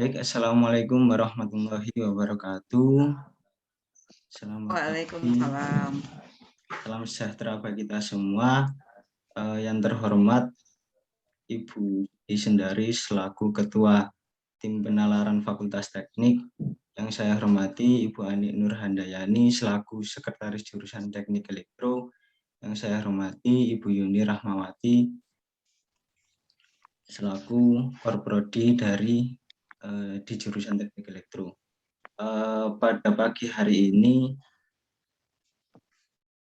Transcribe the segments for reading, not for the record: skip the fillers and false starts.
Baik, Assalamualaikum warahmatullahi wabarakatuh. Selamat pagi, Waalaikumsalam. salam sejahtera bagi kita semua. Yang terhormat Ibu Isendari selaku Ketua Tim Penalaran Fakultas Teknik. Yang saya hormati Ibu Ani Nurhandayani selaku Sekretaris Jurusan Teknik Elektro. Yang saya hormati Ibu Yuni Rahmawati selaku Korprodi di jurusan Teknik Elektro. Pada pagi hari ini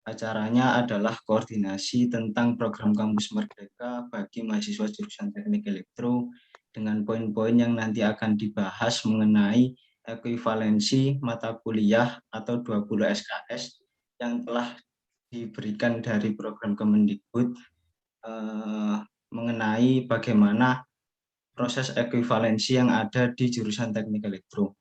acaranya adalah koordinasi tentang program Kampus Merdeka bagi mahasiswa jurusan Teknik Elektro dengan poin-poin yang nanti akan dibahas mengenai ekuivalensi mata kuliah atau 20 SKS yang telah diberikan dari program Kemendikbud mengenai bagaimana proses ekuivalensi yang ada di jurusan Teknik Elektro.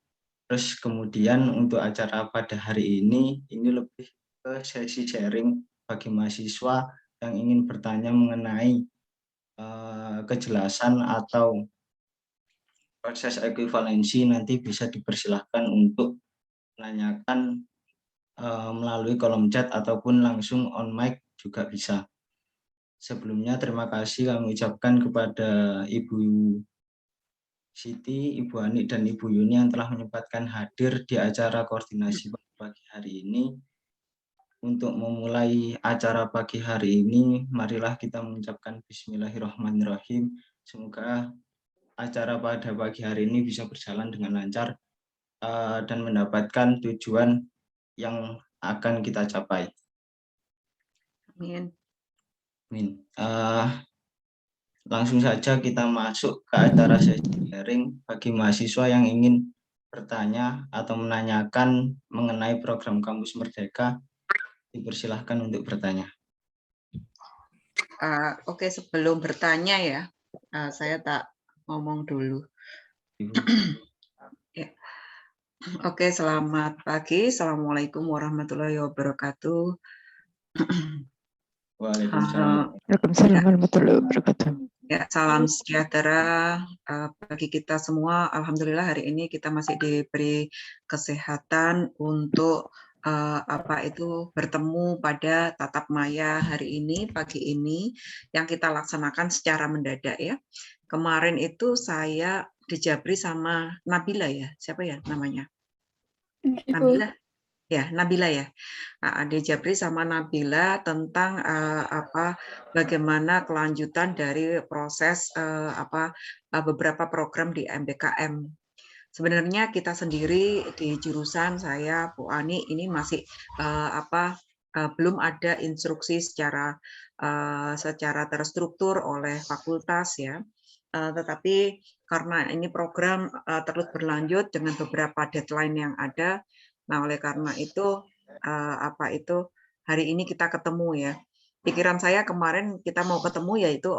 Terus kemudian untuk acara pada hari ini lebih ke sesi sharing bagi mahasiswa yang ingin bertanya mengenai kejelasan atau proses ekuivalensi, nanti bisa dipersilahkan untuk menanyakan melalui kolom chat ataupun langsung on mic juga bisa. Sebelumnya terima kasih kami ucapkan kepada Ibu Siti, Ibu Ani, dan Ibu Yuni yang telah menyempatkan hadir di acara koordinasi pagi hari ini. Untuk memulai acara pagi hari ini, marilah kita mengucapkan Bismillahirrahmanirrahim. Semoga acara pada pagi hari ini bisa berjalan dengan lancar dan mendapatkan tujuan yang akan kita capai. Amin. Amin. Langsung saja kita masuk ke acara sesi sharing bagi mahasiswa yang ingin bertanya atau menanyakan mengenai program Kampus Merdeka. Dipersilahkan untuk bertanya. Oke, sebelum bertanya ya, saya tak ngomong dulu. Ya. Oke, selamat pagi. Assalamualaikum warahmatullahi wabarakatuh. Waalaikumsalam. Waalaikumsalam warahmatullahi wabarakatuh. Ya, salam sejahtera bagi kita semua. Alhamdulillah hari ini kita masih diberi kesehatan untuk bertemu pada tatap maya hari ini, pagi ini, yang kita laksanakan secara mendadak ya. Kemarin itu saya dijabri sama Nabila ya, siapa ya namanya? Nabila. Ya, Nabila ya. Dijabri sama Nabila tentang bagaimana kelanjutan dari proses beberapa program di MBKM. Sebenarnya kita sendiri di jurusan saya, Bu Ani, ini masih belum ada instruksi secara terstruktur oleh fakultas ya. Tetapi karena ini program terus berlanjut dengan beberapa deadline yang ada, nah oleh karena itu hari ini kita ketemu ya. Pikiran saya kemarin kita mau ketemu yaitu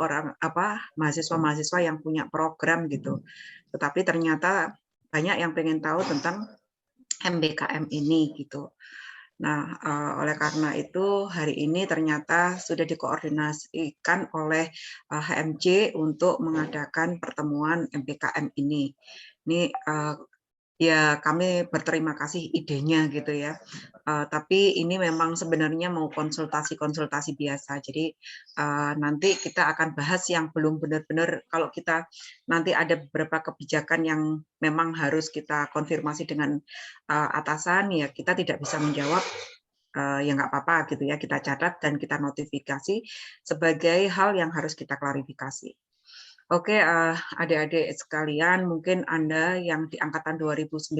mahasiswa-mahasiswa yang punya program gitu. Tetapi ternyata banyak yang pengen tahu tentang MBKM ini gitu. Nah, oleh karena itu hari ini ternyata sudah dikoordinasikan oleh HMJ untuk mengadakan pertemuan MBKM ini. Ini ya kami berterima kasih idenya gitu ya. Tapi ini memang sebenarnya mau konsultasi-konsultasi biasa. Jadi nanti kita akan bahas yang belum benar-benar, kalau kita nanti ada beberapa kebijakan yang memang harus kita konfirmasi dengan atasan, ya kita tidak bisa menjawab, ya nggak apa-apa gitu ya, kita catat dan kita notifikasi sebagai hal yang harus kita klarifikasi. Oke, adik-adik sekalian, mungkin Anda yang di angkatan 2019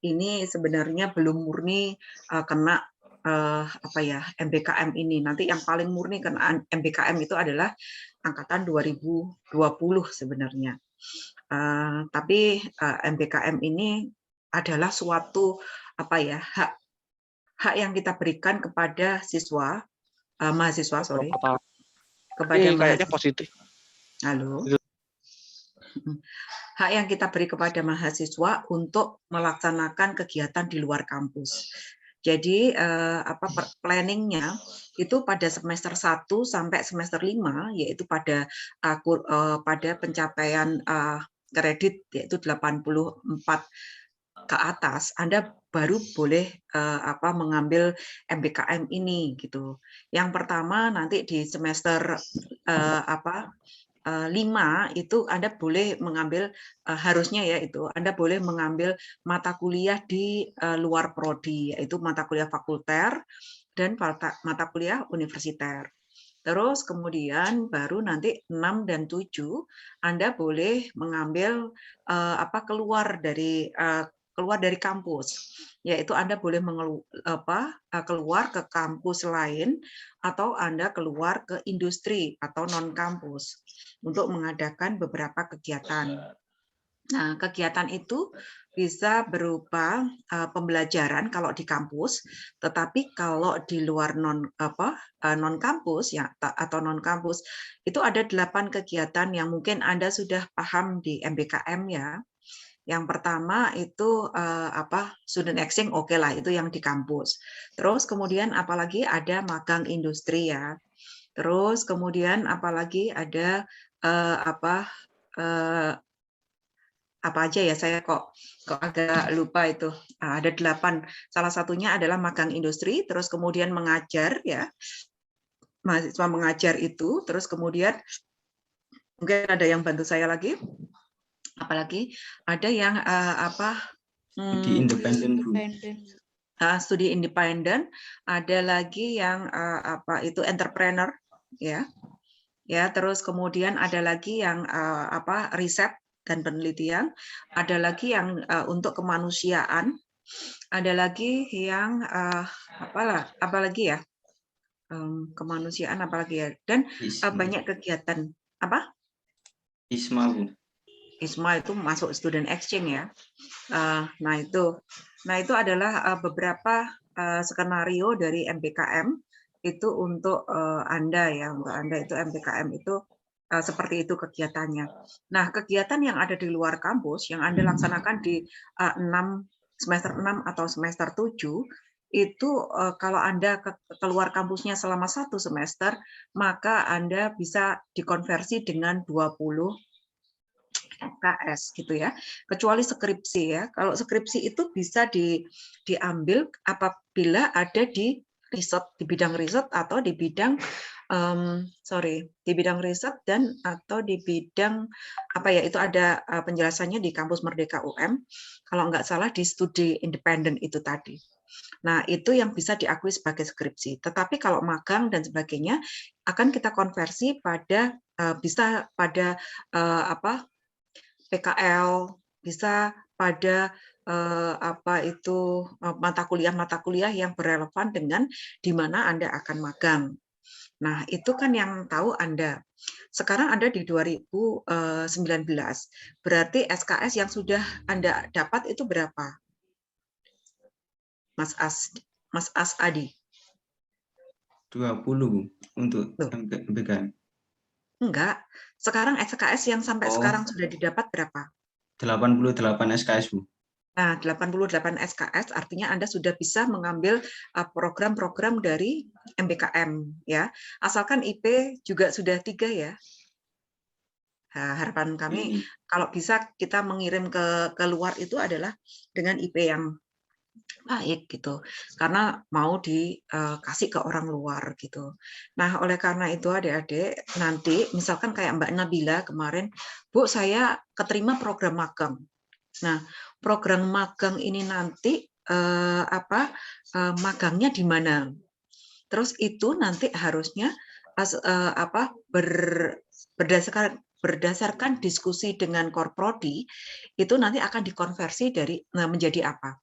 ini sebenarnya belum murni kena MBKM ini. Nanti yang paling murni kena MBKM itu adalah angkatan 2020 sebenarnya. Tapi MBKM ini adalah suatu hak yang kita berikan kepada mahasiswa, kepada kayaknya positif. Halo. Hak yang kita beri kepada mahasiswa untuk melaksanakan kegiatan di luar kampus. Jadi planningnya itu pada semester 1 sampai semester 5, yaitu pada pencapaian kredit yaitu 84 ke atas, Anda baru boleh mengambil MBKM ini gitu. Yang pertama nanti di semester 5 itu Anda boleh mengambil harusnya ya itu Anda boleh mengambil mata kuliah di luar prodi, yaitu mata kuliah fakulter dan mata kuliah universiter. Terus kemudian baru nanti 6 dan 7 Anda boleh mengambil keluar dari kampus, yaitu Anda boleh keluar ke kampus lain atau Anda keluar ke industri atau non kampus untuk mengadakan beberapa kegiatan. Nah, kegiatan itu bisa berupa pembelajaran kalau di kampus, tetapi kalau di luar non kampus ya atau non kampus itu ada 8 kegiatan yang mungkin Anda sudah paham di MBKM ya. Yang pertama itu student exchange, oke lah itu yang di kampus. Terus kemudian apalagi ada magang industri ya. Terus kemudian apalagi ada apa aja ya, saya kok agak lupa itu. Ada 8. Salah satunya adalah magang industri, terus kemudian mengajar ya. Mahasiswa mengajar itu, terus kemudian mungkin ada yang bantu saya lagi. Apalagi ada yang Studi independen, Bu. Studi independen, ada lagi yang entrepreneur ya. Ya, terus kemudian ada lagi yang riset dan penelitian, ada lagi yang untuk kemanusiaan, ada lagi yang apalagi ya, kemanusiaan apalagi ya, dan banyak kegiatan apa? ISMA, Bu. ISMA itu masuk student exchange ya. Nah itu adalah beberapa skenario dari MBKM itu untuk Anda ya, untuk Anda itu MBKM itu seperti itu kegiatannya. Nah, kegiatan yang ada di luar kampus yang Anda laksanakan di semester 6 atau semester 7 itu kalau Anda keluar kampusnya selama 1 semester, maka Anda bisa dikonversi dengan 20 SKS gitu ya, kecuali skripsi ya. Kalau skripsi itu bisa diambil apabila ada di riset, di bidang riset atau di bidang di bidang riset dan atau di bidang itu ada penjelasannya di kampus Merdeka UM, kalau nggak salah di studi independen itu tadi. Nah, itu yang bisa diakui sebagai skripsi. Tetapi kalau magang dan sebagainya akan kita konversi pada bisa pada PKL, bisa pada mata kuliah yang berrelevan dengan di mana Anda akan magang. Nah, itu kan yang tahu Anda. Sekarang Anda di 2019. Berarti SKS yang sudah Anda dapat itu berapa? Mas Adi. 20, Bu, untuk MBKM. Enggak. Sekarang SKS yang sampai sekarang sudah didapat berapa? 88 SKS, Bu. Nah, 88 SKS artinya Anda sudah bisa mengambil program-program dari MBKM ya. Asalkan IP juga sudah 3 ya. Nah, harapan kami kalau bisa kita mengirim ke luar itu adalah dengan IP yang baik gitu. Karena mau dikasih ke orang luar gitu. Nah, oleh karena itu adik-adik nanti misalkan kayak Mbak Nabila kemarin, Bu saya keterima program magang. Nah, program magang ini nanti magangnya di mana? Terus itu nanti harusnya berdasarkan diskusi dengan Korprodi itu nanti akan dikonversi menjadi apa?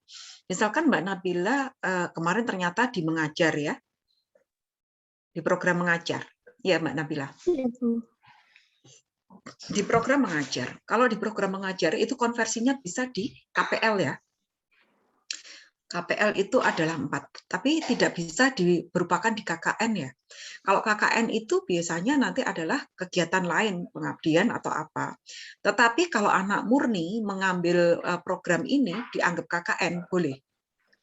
Misalkan Mbak Nabila kemarin ternyata di mengajar ya, di program mengajar, ya Mbak Nabila. Di program mengajar. Kalau di program mengajar itu konversinya bisa di KPL ya. KPL itu adalah 4, tapi tidak bisa berupakan di KKN ya. Kalau KKN itu biasanya nanti adalah kegiatan lain, pengabdian atau apa. Tetapi kalau anak murni mengambil program ini dianggap KKN boleh.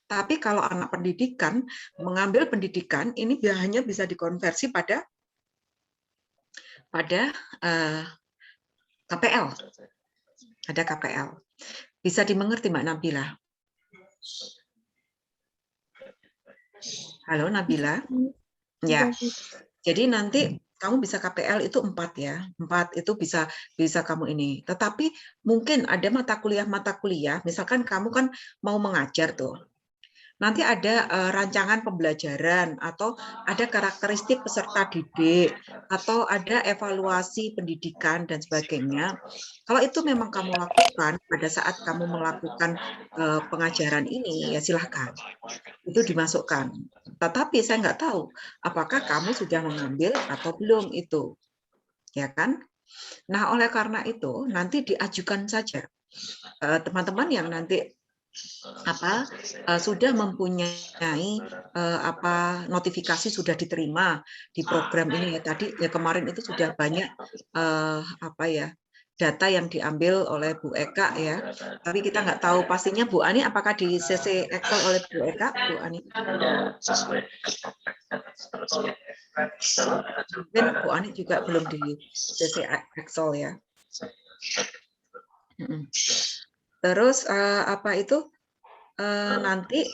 Tapi kalau anak pendidikan mengambil pendidikan ini hanya bisa dikonversi pada KPL. Ada KPL. Bisa dimengerti Mbak Nabila? Halo Nabila? Ya. Jadi nanti kamu bisa KPL itu 4 ya. 4 itu bisa kamu ini. Tetapi mungkin ada mata kuliah, misalkan kamu kan mau mengajar tuh. Nanti ada rancangan pembelajaran atau ada karakteristik peserta didik atau ada evaluasi pendidikan dan sebagainya. Kalau itu memang kamu lakukan pada saat kamu melakukan pengajaran ini, ya silahkan. Itu dimasukkan. Tetapi saya nggak tahu apakah kamu sudah mengambil atau belum itu. Ya kan? Nah, oleh karena itu nanti diajukan saja. Teman-teman yang nanti sudah mempunyai notifikasi sudah diterima di program ini ya tadi ya kemarin itu sudah banyak data yang diambil oleh Bu Eka ya, tapi kita nggak tahu pastinya Bu Ani apakah di CC Excel oleh Bu Eka, Bu Ani? Mungkin Bu Ani juga belum di CC Excel ya. Terus nanti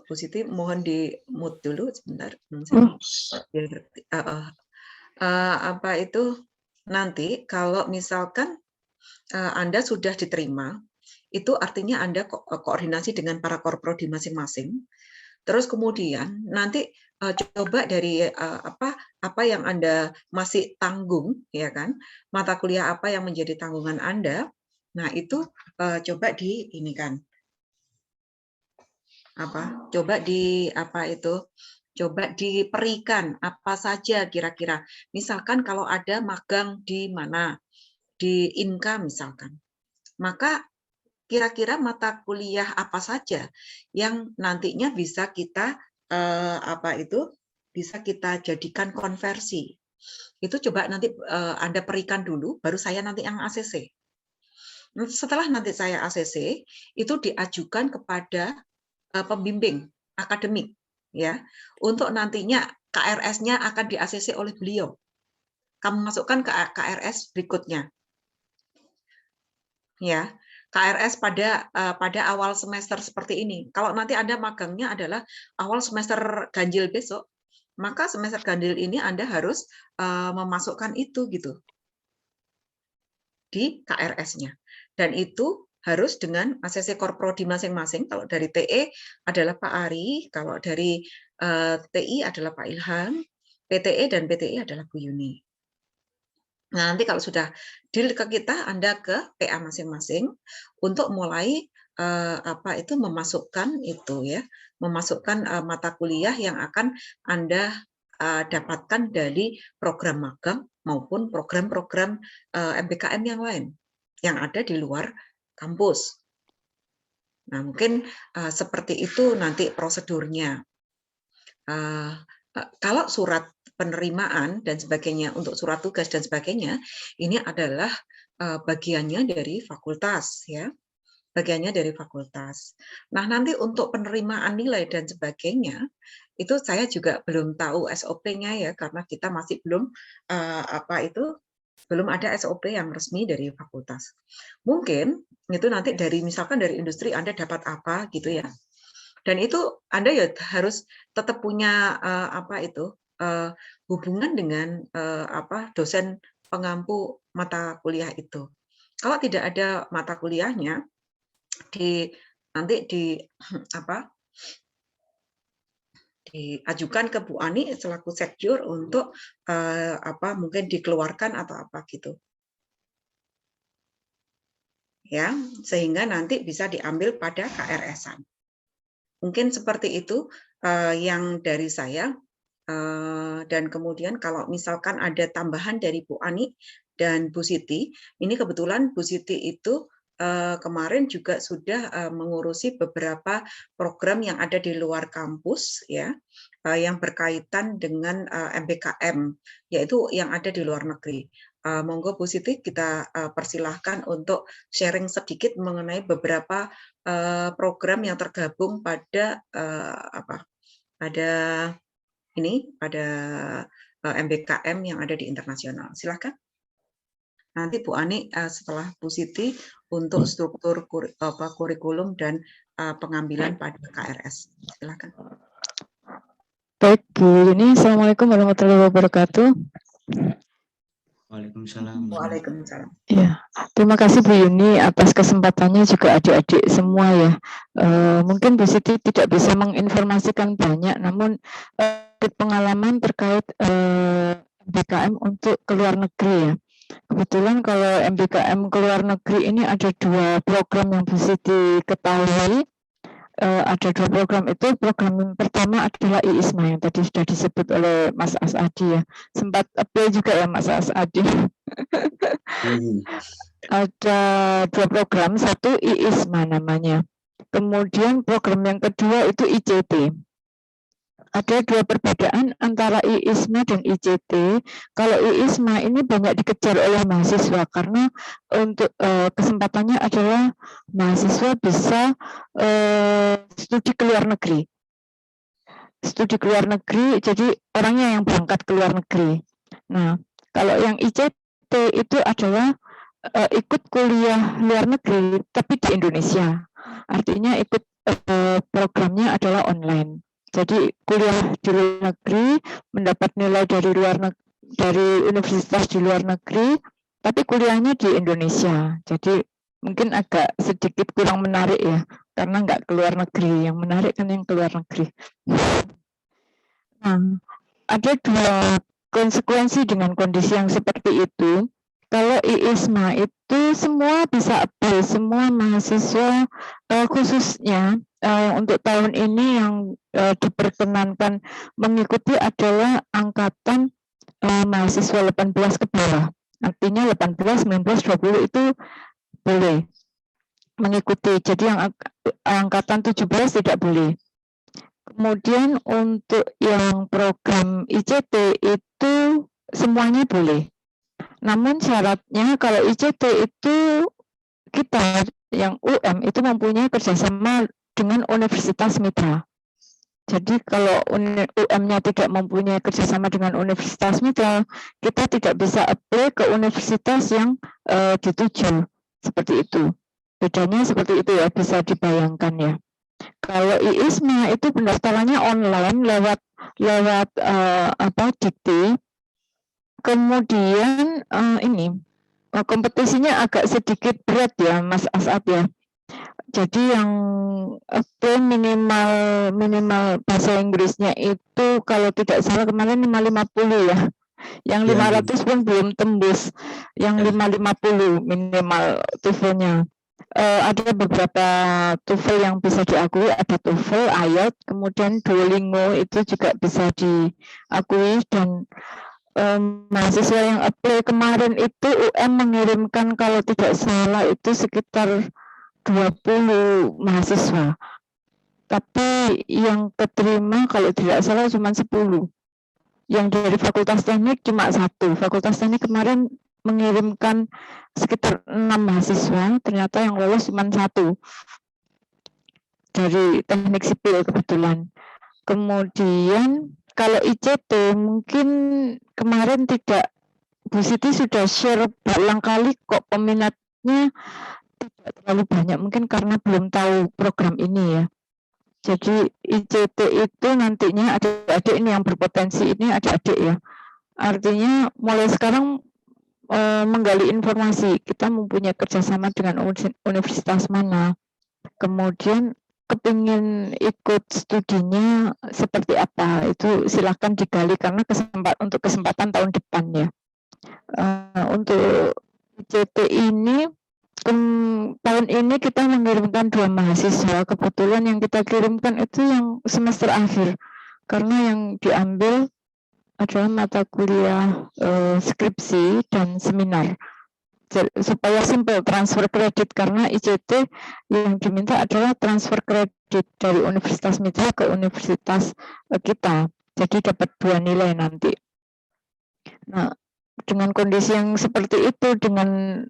Bu Siti mohon di mute dulu sebentar. Nanti kalau misalkan Anda sudah diterima, itu artinya Anda koordinasi dengan para korprodi masing-masing. Terus kemudian nanti coba dari apa yang Anda masih tanggung, ya kan? Mata kuliah apa yang menjadi tanggungan Anda? Nah itu coba di ini kan. Coba diperikan apa saja kira-kira. Misalkan kalau ada magang di mana, di Inka misalkan, maka kira-kira mata kuliah apa saja yang nantinya bisa kita bisa kita jadikan konversi. Itu coba nanti Anda perikan dulu, baru saya nanti yang ACC. Setelah nanti saya ACC, itu diajukan kepada pembimbing akademik ya untuk nantinya KRS-nya akan di ACC oleh beliau. Kamu masukkan ke KRS berikutnya. Ya, KRS pada awal semester seperti ini. Kalau nanti Anda magangnya adalah awal semester ganjil besok, maka semester ganjil ini Anda harus memasukkan itu gitu di KRS-nya. Dan itu harus dengan ACC Korprodi masing-masing. Kalau dari TE adalah Pak Ari, kalau dari TI adalah Pak Ilham, PTE dan PTI adalah Bu Yuni. Nah, nanti kalau sudah deal ke kita, Anda ke PA masing-masing untuk mulai memasukkan itu ya, memasukkan mata kuliah yang akan Anda dapatkan dari program magang maupun program-program MPKM yang lain yang ada di luar kampus. Nah, mungkin seperti itu nanti prosedurnya. Kalau surat penerimaan dan sebagainya untuk surat tugas dan sebagainya, ini adalah bagiannya dari fakultas ya. Bagiannya dari fakultas. Nah, nanti untuk penerimaan nilai dan sebagainya, itu saya juga belum tahu SOP-nya ya, karena kita masih belum belum ada SOP yang resmi dari fakultas. Mungkin itu nanti dari misalkan dari industri Anda dapat apa gitu ya. Dan itu Anda ya harus tetap punya hubungan dengan dosen pengampu mata kuliah itu. Kalau tidak ada mata kuliahnya, diajukan ke Bu Ani selaku sekjur untuk mungkin dikeluarkan atau apa gitu. Ya, sehingga nanti bisa diambil pada KRS-an. Mungkin seperti itu yang dari saya. Dan kemudian kalau misalkan ada tambahan dari Bu Ani dan Bu Siti, ini kebetulan Bu Siti itu kemarin juga sudah mengurusi beberapa program yang ada di luar kampus ya, yang berkaitan dengan MPKM, yaitu yang ada di luar negeri. Monggo Bu Siti kita persilahkan untuk sharing sedikit mengenai beberapa program yang tergabung pada pada MBKM yang ada di internasional. Silakan. Nanti Bu Ani setelah Bu Siti untuk struktur kurikulum dan pengambilan pada KRS. Silakan. Baik Bu Yuni, Assalamualaikum warahmatullahi wabarakatuh. Waalaikumsalam. Waalaikumsalam. Ya, terima kasih Bu Yuni atas kesempatannya, juga adik-adik semua ya. Mungkin Bu Siti tidak bisa menginformasikan banyak, namun pengalaman terkait MBKM untuk ke luar negeri ya. Kebetulan kalau MBKM ke luar negeri ini ada 2 program yang Bu Siti ketahui. Ada 2 program itu. Program pertama adalah IISMA yang tadi sudah disebut oleh Mas Asadi ya. Sempat apply juga ya Mas Asadi. Ada 2 program, satu IISMA namanya. Kemudian program yang kedua itu ICT. Ada 2 perbedaan antara IISMA dan ICT. Kalau IISMA ini banyak dikejar oleh mahasiswa karena untuk kesempatannya adalah mahasiswa bisa studi ke luar negeri. Studi ke luar negeri, jadi orangnya yang berangkat ke luar negeri. Nah, kalau yang ICT itu adalah ikut kuliah luar negeri tapi di Indonesia. Artinya ikut programnya adalah online. Jadi kuliah di luar negeri, mendapat nilai dari dari universitas di luar negeri, tapi kuliahnya di Indonesia. Jadi mungkin agak sedikit kurang menarik ya, karena nggak ke luar negeri. Yang menarik kan yang ke luar negeri. Nah, ada 2 konsekuensi dengan kondisi yang seperti itu. Kalau IISMA itu semua bisa apply, semua mahasiswa khususnya untuk tahun ini yang diperkenankan mengikuti adalah angkatan mahasiswa 18 ke bawah. Artinya 18, 19, 20 itu boleh mengikuti. Jadi yang angkatan 17 tidak boleh. Kemudian untuk yang program ICT itu semuanya boleh. Namun syaratnya kalau ICT itu kita yang UM itu mempunyai kerjasama dengan universitas mitra. Jadi kalau UM-nya tidak mempunyai kerjasama dengan universitas mitra, kita tidak bisa apply ke universitas yang dituju. Seperti itu. Bedanya seperti itu ya, bisa dibayangkan ya. Kalau IISMA itu pendaftarannya online lewat Dikti. Kemudian ini kompetisinya agak sedikit berat ya Mas Asad ya. Jadi yang minimal bahasa Inggrisnya itu kalau tidak salah kemarin 550 ya. Yang 500 pun belum tembus. Yang 550 minimal TOEFL-nya. Ada beberapa TOEFL yang bisa diakui, ada TOEFL, IELTS, kemudian Duolingo itu juga bisa diakui. Dan mahasiswa yang apply kemarin itu UM mengirimkan kalau tidak salah itu sekitar 20 mahasiswa. Tapi yang keterima kalau tidak salah cuma 10. Yang dari Fakultas Teknik cuma 1. Fakultas Teknik kemarin mengirimkan sekitar 6 mahasiswa, ternyata yang lolos cuma 1. Dari Teknik Sipil kebetulan. Kemudian kalau ICT mungkin kemarin tidak, Bu Siti sudah share berulang kali kok peminatnya tidak terlalu banyak, mungkin karena belum tahu program ini ya. Jadi ICT itu nantinya adik-adik ini yang berpotensi ini adik-adik ya. Artinya mulai sekarang menggali informasi, kita mempunyai kerjasama dengan universitas mana, kemudian kepingin ikut studinya seperti apa, itu silahkan digali karena untuk kesempatan tahun depan ya. Untuk ICT ini tahun ini kita mengirimkan 2 mahasiswa. Kebetulan yang kita kirimkan itu yang semester akhir karena yang diambil adalah mata kuliah skripsi dan seminar supaya simple transfer kredit, karena ICT yang diminta adalah transfer kredit dari universitas mitra ke universitas kita, jadi dapat 2 nilai nanti. Nah, dengan kondisi yang seperti itu, dengan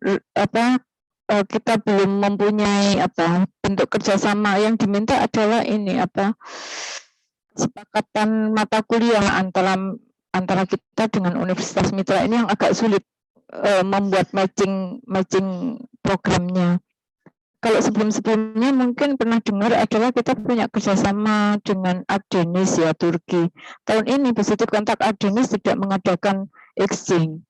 kita belum mempunyai bentuk kerjasama, yang diminta adalah ini kesepakatan mata kuliah antara kita dengan universitas mitra ini yang agak sulit membuat matching programnya. Kalau sebelum-sebelumnya mungkin pernah dengar adalah kita punya kerjasama dengan Ardenis ya, Turki. Tahun ini Positif Kontak Ardenis tidak mengadakan exchange.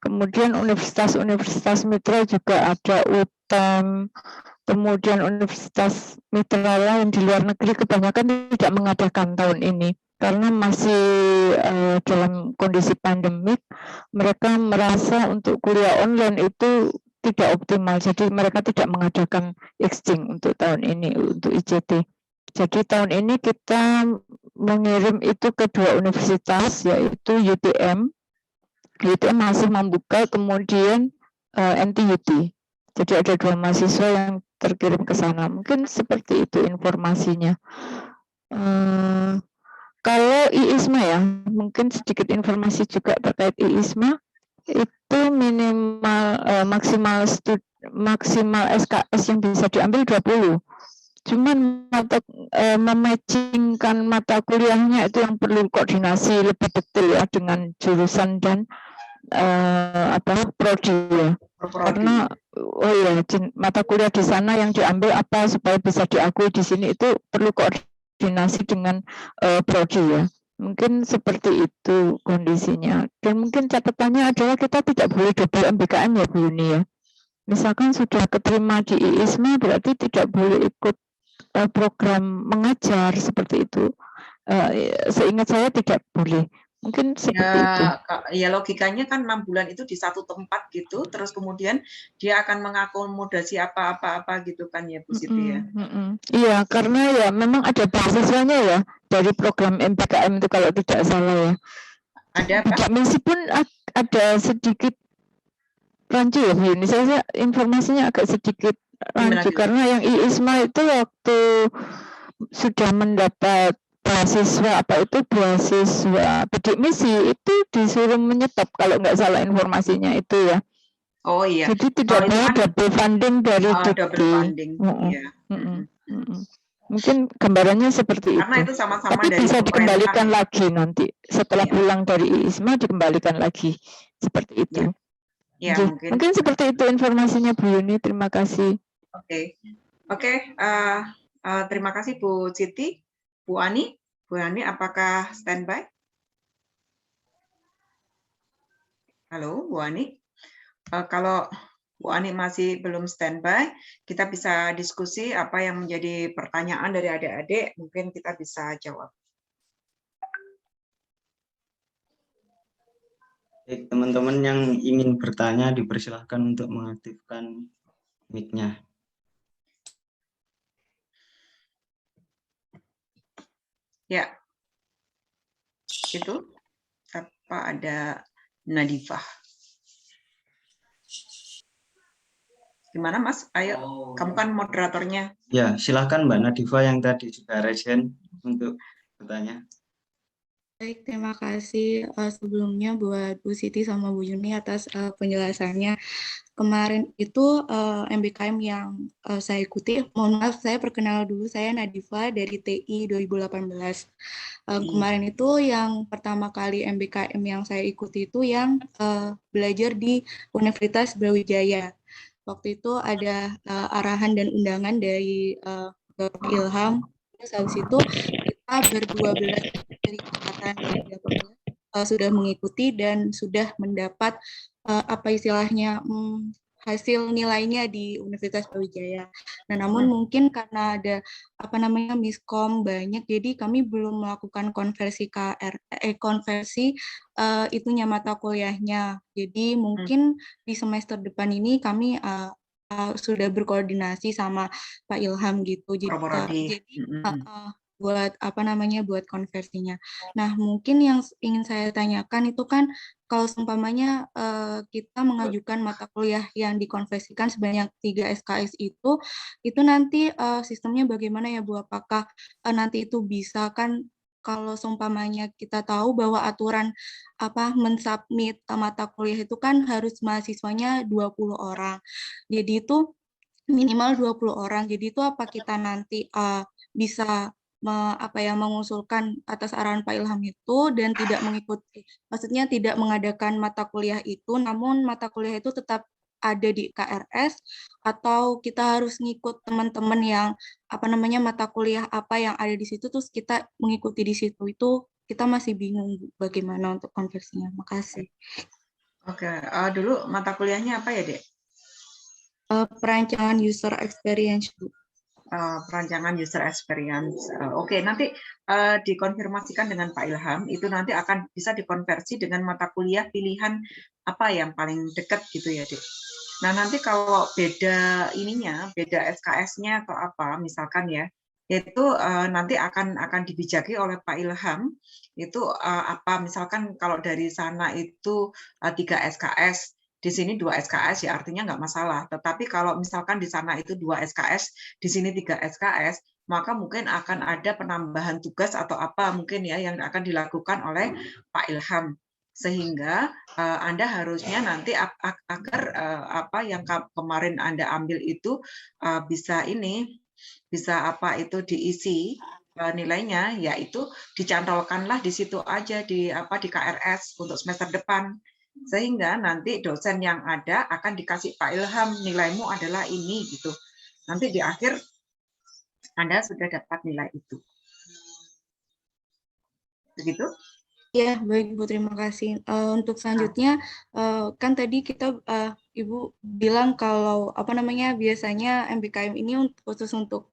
Kemudian universitas-universitas mitra juga ada UTEM, kemudian universitas mitra lain di luar negeri kebanyakan tidak mengadakan tahun ini. Karena masih dalam kondisi pandemik, mereka merasa untuk kuliah online itu tidak optimal, jadi mereka tidak mengadakan exchange untuk tahun ini, untuk ICT. Jadi tahun ini kita mengirim itu ke 2 universitas, yaitu UTM masih membuka, kemudian NTUT. Jadi ada 2 mahasiswa yang terkirim ke sana. Mungkin seperti itu informasinya. Kalau IISMA ya, mungkin sedikit informasi juga terkait IISMA. Itu minimal maksimal SKS yang bisa diambil 20. Cuman mematchingkan mata kuliahnya itu yang perlu koordinasi lebih detail ya dengan jurusan dan prodi ya. Karena mata kuliah di sana yang diambil apa supaya bisa diakui di sini itu perlu koordinasi dengan prodi ya. Mungkin seperti itu kondisinya. Dan mungkin catatannya adalah kita tidak boleh double MBKM ya Bu Yuni ya. Misalkan sudah keterima di IISMA berarti tidak boleh ikut program mengajar seperti itu. Seingat saya tidak boleh. Mungkin seperti itu. Ya logikanya kan 6 bulan itu di satu tempat gitu, terus kemudian dia akan mengakomodasi apa-apa gitu kan ya Bu Siti ya. Iya, karena ya memang ada beasiswanya ya dari program MBKM itu kalau tidak salah ya. Ada apa? Meskipun ada sedikit rancu ya Bu Yuni, saya informasinya agak sedikit rancu karena yang IISMA itu waktu sudah mendapat beasiswa bidik misi itu disuruh menyetop kalau nggak salah informasinya itu ya. Oh iya. Jadi tidak ada double funding dari double funding. Iya. Mungkin gambarannya seperti Karena itu. itu sama-sama Tapi dari bisa dikembalikan lagi nanti setelah pulang dari IISMA dikembalikan lagi seperti itu. Ya, mungkin seperti itu informasinya Bu Yuni. Terima kasih. Oke. Terima kasih Bu Siti. Bu Ani, apakah standby? Halo, Bu Ani. Kalau Bu Ani masih belum standby, kita bisa diskusi apa yang menjadi pertanyaan dari adik-adik, mungkin kita bisa jawab. Teman-teman yang ingin bertanya dipersilahkan untuk mengaktifkan mic-nya. Ya, itu apa ada Nadifah. Gimana Mas? Ayo, kamu kan moderatornya. Ya, silakan Mbak Nadifah yang tadi juga resen untuk bertanya. Baik, terima kasih sebelumnya buat Bu Siti sama Bu Yuni atas penjelasannya. Kemarin itu MBKM yang saya ikuti, mohon maaf saya perkenal dulu, saya Nadifah dari TI 2018. Kemarin itu yang pertama kali MBKM yang saya ikuti itu yang belajar di Universitas Brawijaya. Waktu itu ada arahan dan undangan dari Bapak Ilham, terus habis itu kita berdua belas dari angkatan 2018 sudah mengikuti dan sudah mendapat apa istilahnya hasil nilainya di Universitas Brawijaya. Nah, namun mungkin karena ada miskom banyak, jadi kami belum melakukan konversi itunya mata kuliahnya. Jadi mungkin di semester depan ini kami sudah berkoordinasi sama Pak Ilham gitu. Jadi buat konversinya. Nah, mungkin yang ingin saya tanyakan itu kan kalau seumpamanya kita mengajukan mata kuliah yang dikonversikan sebanyak 3 SKS itu nanti sistemnya bagaimana ya Bu? Apakah nanti itu bisa kan kalau seumpamanya kita tahu bahwa aturan mensubmit mata kuliah itu kan harus mahasiswanya 20 orang. Jadi itu minimal 20 orang. Jadi itu apa kita nanti bisa mengusulkan atas arahan Pak Ilham itu dan tidak mengikuti, maksudnya tidak mengadakan mata kuliah itu, namun mata kuliah itu tetap ada di KRS, atau kita harus ngikut teman-teman yang mata kuliah apa yang ada di situ terus kita mengikuti di situ, itu kita masih bingung bagaimana untuk konversinya. Makasih. Oke, dulu mata kuliahnya apa ya, Dek? Perancangan user experience, Bu. Perancangan user experience. Oke, nanti dikonfirmasikan dengan Pak Ilham, itu nanti akan bisa dikonversi dengan mata kuliah pilihan apa yang paling dekat gitu ya, Dek. Nah, nanti kalau beda ininya, beda SKS-nya atau apa, misalkan ya, itu nanti akan dibijaki oleh Pak Ilham, itu apa, misalkan kalau dari sana itu 3 SKS, di sini 2 SKS ya artinya nggak masalah. Tetapi kalau misalkan di sana itu 2 SKS, di sini 3 SKS, maka mungkin akan ada penambahan tugas atau apa mungkin ya yang akan dilakukan oleh Pak Ilham. Sehingga Anda harusnya nanti agar apa yang kemarin Anda ambil itu bisa diisi nilainya, yaitu dicantolkanlah di situ aja di KRS untuk semester depan. Sehingga nanti dosen yang ada akan dikasih Pak Ilham, nilaimu adalah ini gitu. Nanti di akhir Anda sudah dapat nilai itu. Begitu? Ya, baik Bu, terima kasih. Untuk selanjutnya, kan tadi kita Ibu bilang kalau biasanya MBKM ini khusus untuk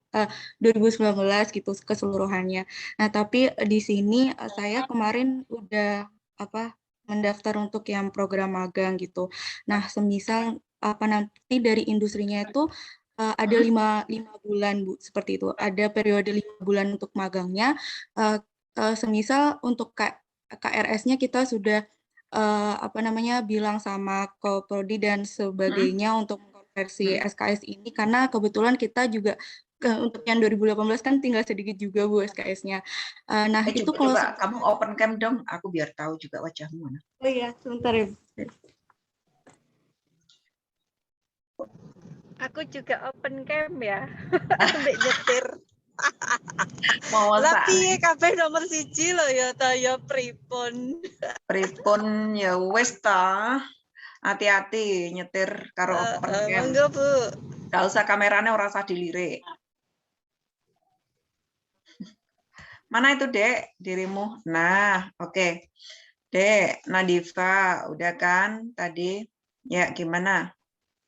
2019 gitu keseluruhannya. Nah, tapi di sini saya kemarin udah mendaftar untuk yang program magang gitu. Nah, semisal nanti dari industrinya itu ada 5 bulan Bu, seperti itu. Ada periode 5 bulan untuk magangnya. Semisal untuk KRS-nya kita sudah bilang sama Koprodi dan sebagainya untuk mengkonversi SKS ini, karena kebetulan kita juga untuk yang 2018 kan tinggal sedikit juga Bu SKS-nya. Nah, itu kalau coba kamu open cam dong, aku biar tahu juga wajahmu mana. Oh iya, sebentar ya. Aku juga open cam ya. Ambek nyetir. Tapi kabeh nomor 1 lho ya ta ya pripun. Pripun ya wis ta. Hati-hati nyetir karo open cam. Monggo Bu. Gak usah kameranya ora usah dilirik. Mana itu, Dek, dirimu? Nah, oke. Dek, Nadifa, udah kan tadi? Ya, gimana?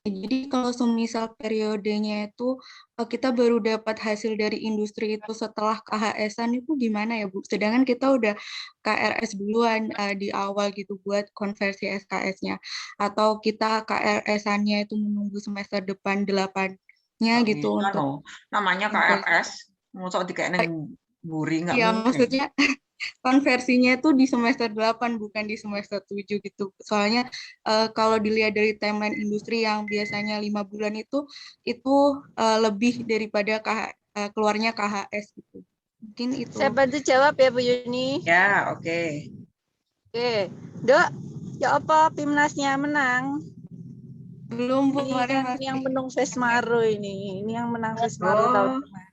Jadi kalau semisal periodenya itu kita baru dapat hasil dari industri itu setelah KHS-an itu gimana ya Bu? Sedangkan kita udah KRS duluan di awal gitu buat konversi SKS-nya. Atau kita KRS-annya itu menunggu semester depan 8-nya gitu untuk namanya KRS. Mosok dikene mburi nggak ya, mungkin. maksudnya konversinya itu di semester 8 bukan di semester 7 gitu. Soalnya kalau dilihat dari timeline industri yang biasanya 5 bulan itu lebih daripada keluarnya KHS gitu. Mungkin itu. Saya bantu jawab ya Bu Yuni. Ya, oke. Oke. Dok, ya apa Pimnasnya menang? Belum Bu, Ini kan yang menang Vesmaro ini. Ini yang menang Vesmaro tahun kemarin.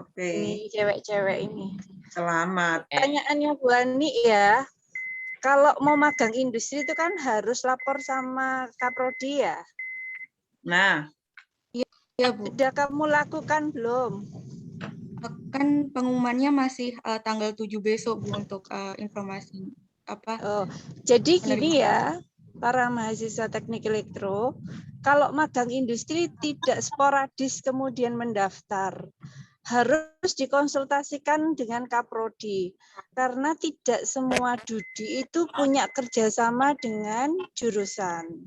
Oke. Ini cewek-cewek ini. Selamat. Pertanyaannya Bu Ani ya, kalau mau magang industri itu kan harus lapor sama Kaprodi ya? Nah. Iya Bu. Sudah kamu lakukan belum? Kan pengumumannya masih tanggal 7 besok Bu untuk informasi jadi gini ya, para mahasiswa teknik elektro, kalau magang industri tidak sporadis kemudian mendaftar. Harus dikonsultasikan dengan Kaprodi, karena tidak semua Dudi itu punya kerjasama dengan jurusan.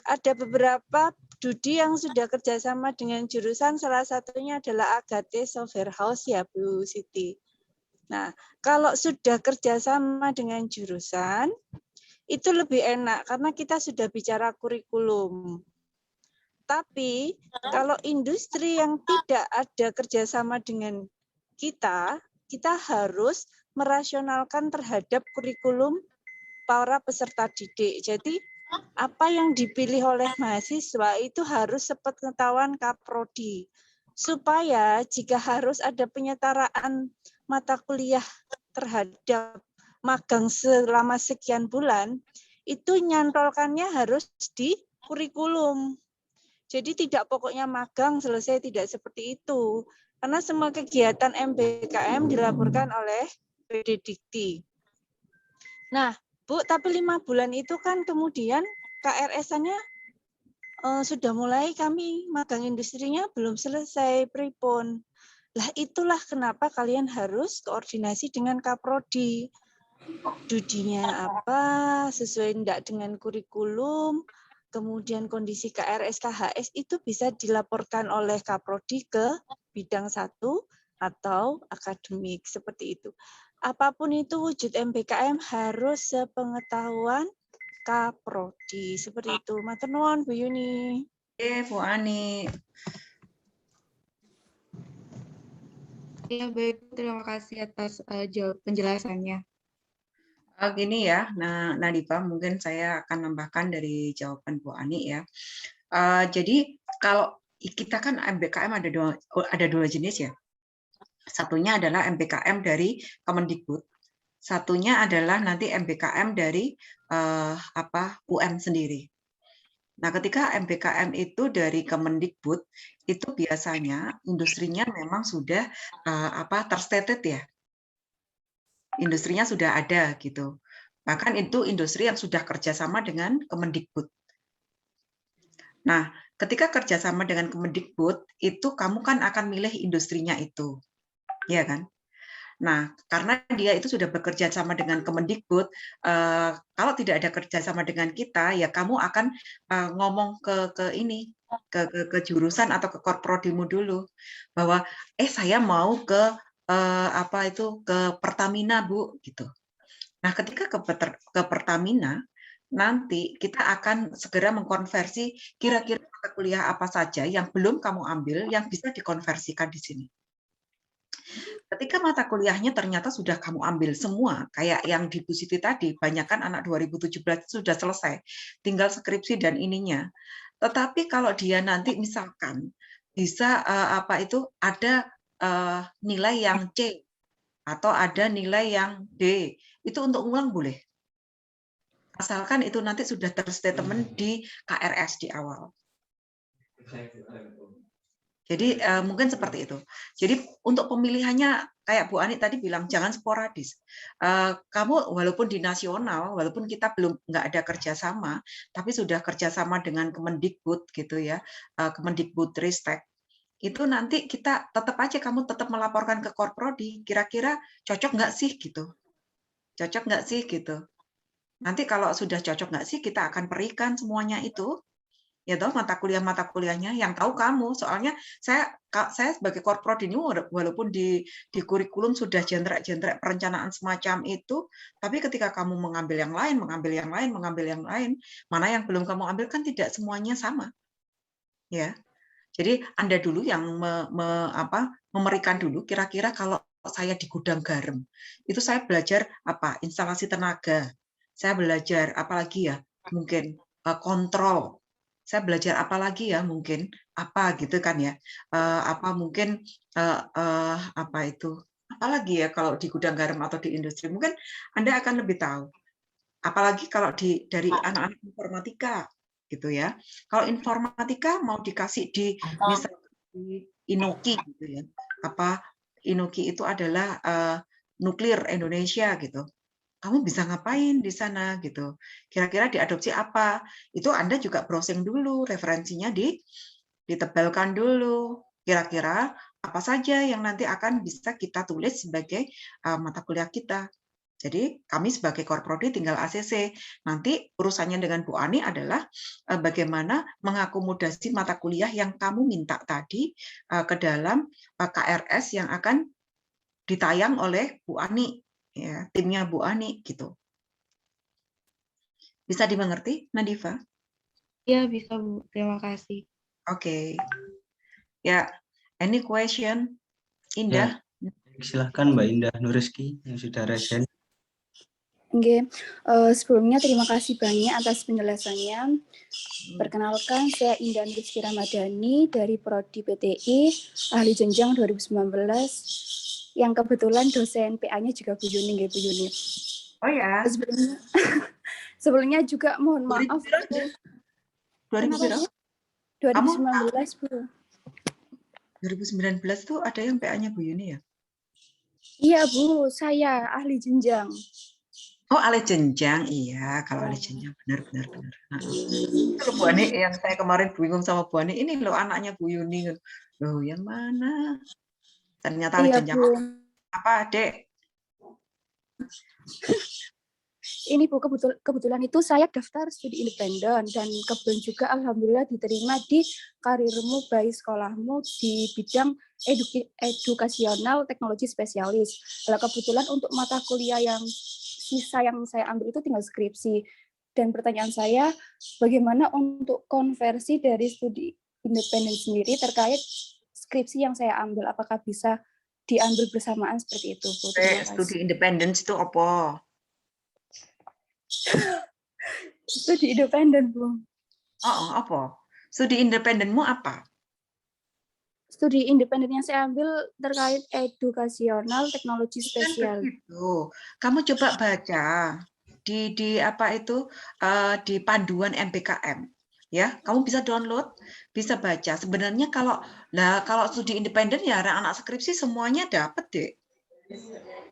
Ada beberapa Dudi yang sudah kerjasama dengan jurusan, salah satunya adalah Agate Software House ya Bu Siti. Nah, kalau sudah kerjasama dengan jurusan, itu lebih enak karena kita sudah bicara kurikulum. Tapi kalau industri yang tidak ada kerjasama dengan kita harus merasionalkan terhadap kurikulum para peserta didik. Jadi apa yang dipilih oleh mahasiswa itu harus sepengetahuan Kaprodi. supaya jika harus ada penyetaraan mata kuliah terhadap magang selama sekian bulan, itu nyantolkannya harus di kurikulum. Jadi tidak pokoknya magang selesai, tidak seperti itu. Karena semua kegiatan MBKM dilaporkan oleh PD Dikti. Nah, Bu, tapi 5 bulan itu kan kemudian KRS-nya sudah mulai kami magang industrinya belum selesai, pripun. Lah itulah kenapa kalian harus koordinasi dengan Kaprodi. Dudinya apa, sesuai enggak dengan kurikulum, kemudian kondisi KRS, KHS itu bisa dilaporkan oleh Kaprodi ke bidang 1 atau akademik, seperti itu. Apapun itu wujud MBKM harus sepengetahuan Kaprodi, seperti itu. Matur nuwun Bu Yuni. Bu Ani. Ya, baik. Terima kasih atas penjelasannya. Gini ya, nah Nadifa, mungkin saya akan nambahkan dari jawaban Bu Ani ya. Jadi kalau kita kan MBKM ada dua jenis ya. Satunya adalah MBKM dari Kemendikbud, satunya adalah nanti MBKM dari UM sendiri. Nah, ketika MBKM itu dari Kemendikbud, itu biasanya industrinya memang sudah terstated ya. Industrinya sudah ada gitu. Bahkan itu industri yang sudah kerjasama dengan Kemendikbud. Nah, ketika kerjasama dengan Kemendikbud, itu kamu kan akan milih industrinya itu, ya kan? Nah, karena dia itu sudah bekerja sama dengan Kemendikbud, kalau tidak ada kerjasama dengan kita, ya kamu akan ngomong ke jurusan atau ke korprodimu dulu bahwa saya mau ke ke Pertamina, Bu, gitu. Nah, ketika ke Pertamina, nanti kita akan segera mengkonversi kira-kira mata kuliah apa saja yang belum kamu ambil yang bisa dikonversikan di sini. Ketika mata kuliahnya ternyata sudah kamu ambil semua, kayak yang di Bu Siti tadi, banyak kan anak 2017 sudah selesai, tinggal skripsi dan ininya. Tetapi kalau dia nanti misalkan bisa ada nilai yang C atau ada nilai yang D, itu untuk ulang boleh. Asalkan itu nanti sudah terstatement di KRS di awal. Jadi mungkin seperti itu. Jadi untuk pemilihannya kayak Bu Ani tadi bilang jangan sporadis. Kamu walaupun di nasional, walaupun kita belum nggak ada kerjasama, tapi sudah kerjasama dengan Kemendikbud gitu ya, Kemendikbudristek, itu nanti kita tetap aja kamu tetap melaporkan ke Korprodi. Kira-kira cocok nggak sih gitu? Cocok nggak sih gitu? Nanti kalau sudah cocok nggak sih kita akan berikan semuanya itu. Ya toh mata kuliahnya yang tahu kamu, soalnya saya sebagai korprod ini walaupun di kurikulum sudah jentrek perencanaan semacam itu, tapi ketika kamu mengambil yang lain, mana yang belum kamu ambil kan tidak semuanya sama, ya. Jadi Anda dulu yang memberikan dulu kira-kira kalau saya di gudang garam itu saya belajar instalasi tenaga, saya belajar apalagi ya mungkin kontrol. Saya belajar apa lagi ya mungkin gitu kan ya apalagi ya kalau di gudang garam atau di industri mungkin Anda akan lebih tahu, apalagi kalau dari anak-anak informatika gitu ya. Kalau informatika mau dikasih di misalnya di Inoki gitu ya, Inoki itu adalah nuklir Indonesia gitu. Kamu bisa ngapain di sana gitu. Kira-kira diadopsi apa? Itu Anda juga browsing dulu, referensinya ditebalkan dulu. Kira-kira apa saja yang nanti akan bisa kita tulis sebagai mata kuliah kita. Jadi kami sebagai Korprodi tinggal ACC. Nanti urusannya dengan Bu Ani adalah bagaimana mengakomodasi mata kuliah yang kamu minta tadi ke dalam KRS yang akan ditayang oleh Bu Ani. Ya, timnya Bu Ani gitu. Bisa dimengerti, Nadifa? Iya, bisa Bu. Terima kasih. Oke. Ya, any question? Indah? Ya, silahkan Mbak Indah Nurizki yang sudah resen. Oke, sebelumnya terima kasih banyak atas penjelasannya. Perkenalkan, saya Indah Rizky Ramadhani dari Prodi PTI, ahli jenjang 2019, yang kebetulan dosen PA-nya juga Bu Yuni, Bu Yuni. Oh ya. Sebelumnya juga mohon maaf. 2019, Bu. 2019 tuh ada yang PA-nya Bu Yuni ya? Iya Bu, saya ahli jenjang. Oh, ahli jenjang, iya. Kalau ahli jenjang, benar. Itu loh Bu Ani, yang saya kemarin bingung sama Bu Ani, ini loh anaknya Bu Yuni. Loh, yang mana? Ternyata ahli jenjang. Bu. Apa, Dek? Ini Bu, kebetulan itu saya daftar studi independen dan kebetulan juga alhamdulillah diterima di Karirmu by Sekolahmu di bidang edukasional teknologi spesialis. Kalau kebetulan untuk mata kuliah yang sisa yang saya ambil itu tinggal skripsi. Dan pertanyaan saya, bagaimana untuk konversi dari studi independen sendiri terkait skripsi yang saya ambil, apakah bisa diambil bersamaan seperti itu, Bu? Studi independen itu apa? Studi independen, Bu. Apa? Studi independenmu apa? Studi independen yang saya ambil terkait edukasional teknologi spesial. Begitu. Kamu coba baca di apa itu di panduan MBKM. Ya, kamu bisa download, bisa baca. Sebenarnya kalau studi independen ya anak skripsi semuanya dapat, Dek.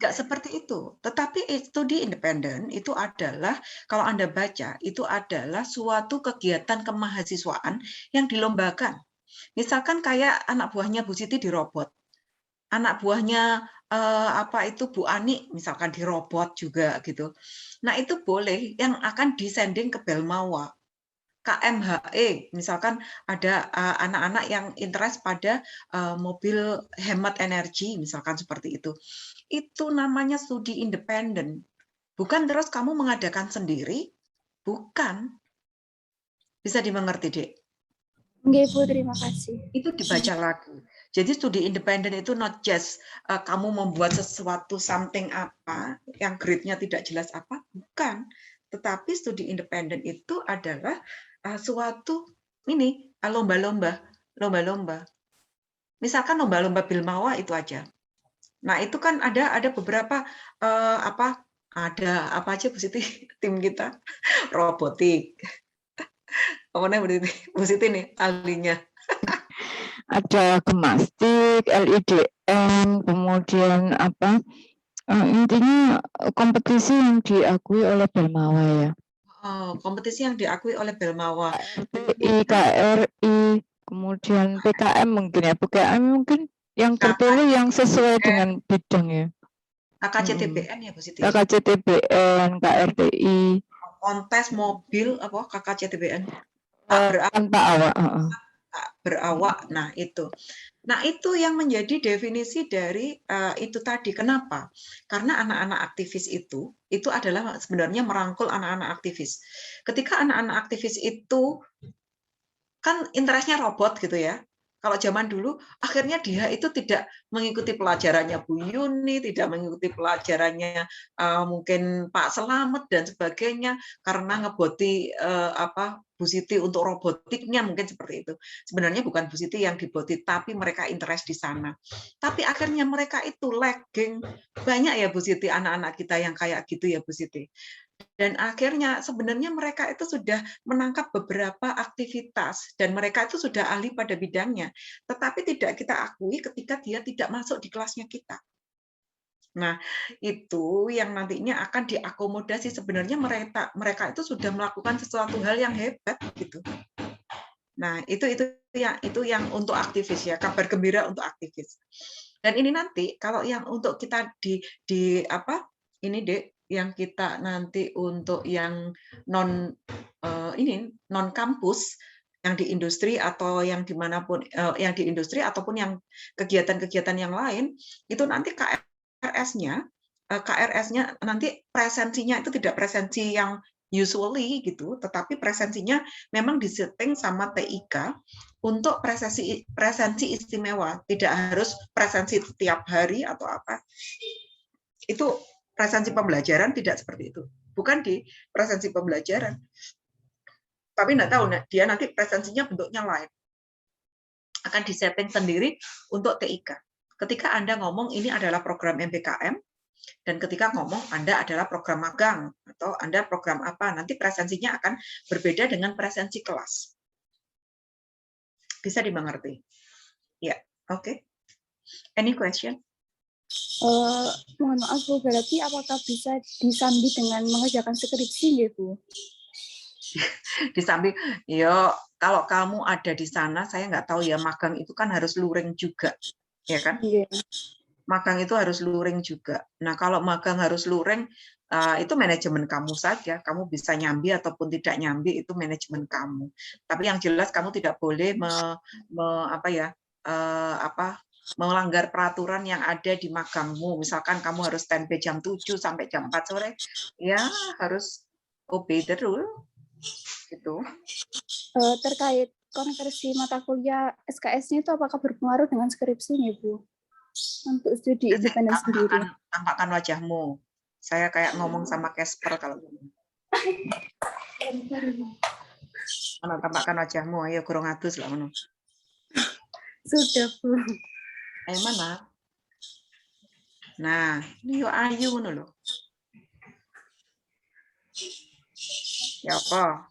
Nggak seperti itu. Tetapi studi independen itu adalah, kalau Anda baca, itu adalah suatu kegiatan kemahasiswaan yang dilombakan. Misalkan kayak anak buahnya Bu Siti di robot. Anak buahnya Bu Ani misalkan di robot juga gitu. Nah, itu boleh yang akan disending ke Belmawa. KMHE, misalkan ada anak-anak yang interest pada mobil hemat energi, misalkan seperti itu. Itu namanya studi independen. Bukan terus kamu mengadakan sendiri, bukan. Bisa dimengerti, Dek? Oke, Bu, terima kasih. Itu dibaca lagi. Jadi studi independen itu not just kamu membuat sesuatu something apa, yang grade-nya tidak jelas apa, bukan. Tetapi studi independen itu adalah suatu lomba-lomba. Misalkan lomba-lomba Bilmawa itu aja. Nah, itu kan ada beberapa ada apa aja Bu Siti, tim kita robotik. Pokoknya Bu Siti nih ahlinya. Ada gemastik, LIDM, kemudian intinya kompetisi yang diakui oleh Belmawa ya. Kompetisi yang diakui oleh Belmawa. RTI, KRI, kemudian PKM mungkin ya. PKM mungkin yang terpilih yang sesuai dengan bidang ya. KKCTBN ya Bu Siti. KKCTBN, KRTI. Kontes mobil apa KKCTBN? Tanpa awak. Berawak. Nah, itu. Nah, itu yang menjadi definisi dari itu tadi. Kenapa? Karena anak-anak aktivis itu adalah sebenarnya merangkul anak-anak aktivis. Ketika anak-anak aktivis itu kan interestnya robot gitu ya. Kalau zaman dulu, akhirnya dia itu tidak mengikuti pelajarannya Bu Yuni, tidak mengikuti pelajarannya mungkin Pak Selamet dan sebagainya, karena ngeboti Bu Siti untuk robotiknya mungkin seperti itu. Sebenarnya bukan Bu Siti yang diboti, tapi mereka interest di sana. Tapi akhirnya mereka itu lagging. Banyak ya Bu Siti, anak-anak kita yang kayak gitu ya Bu Siti. Dan akhirnya sebenarnya mereka itu sudah menangkap beberapa aktivitas dan mereka itu sudah ahli pada bidangnya, tetapi tidak kita akui ketika dia tidak masuk di kelasnya kita. Nah, itu yang nantinya akan diakomodasi. Sebenarnya mereka itu sudah melakukan sesuatu hal yang hebat gitu. Nah, itu yang untuk aktivis ya, kabar gembira untuk aktivis. Dan ini nanti kalau yang untuk kita ini Dek, yang kita nanti untuk yang non kampus, yang di industri atau yang dimanapun, yang di industri ataupun yang kegiatan-kegiatan yang lain, itu nanti KRS-nya nanti presensinya itu tidak presensi yang usually gitu, tetapi presensinya memang disetting sama TIK untuk presensi istimewa, tidak harus presensi setiap hari atau apa. Itu presensi pembelajaran tidak seperti itu. Bukan di presensi pembelajaran. Tapi nggak tahu, dia nanti presensinya bentuknya lain. Akan disetting sendiri untuk TIK. Ketika Anda ngomong ini adalah program MBKM, dan ketika ngomong Anda adalah program magang, atau Anda program apa, nanti presensinya akan berbeda dengan presensi kelas. Bisa dimengerti? Ya, oke. Any question? Mohon maaf Bu, berarti apakah bisa disambi dengan mengerjakan skripsi ya Bu? Disambi, yo kalau kamu ada di sana, saya nggak tahu ya, magang itu kan harus luring juga, ya kan? Iya. Magang itu harus luring juga. Nah kalau magang harus luring, itu manajemen kamu saja. Kamu bisa nyambi ataupun tidak nyambi, itu manajemen kamu. Tapi yang jelas kamu tidak boleh melanggar peraturan yang ada di magangmu. Misalkan kamu harus standby jam 7 sampai jam 4 sore, ya harus obey the rule. Gitu. Terkait konversi mata kuliah SKS-nya itu apakah berpengaruh dengan skripsinya Bu? Untuk studi independen sendiri. Tampakkan wajahmu. Saya kayak ngomong sama Casper kalau ini. Mana tampakkan wajahmu, ayo kurang atus lah mana. Sudah Bu. Ayo mana? Nah, ini yo ayu ngono lho. Ya apa?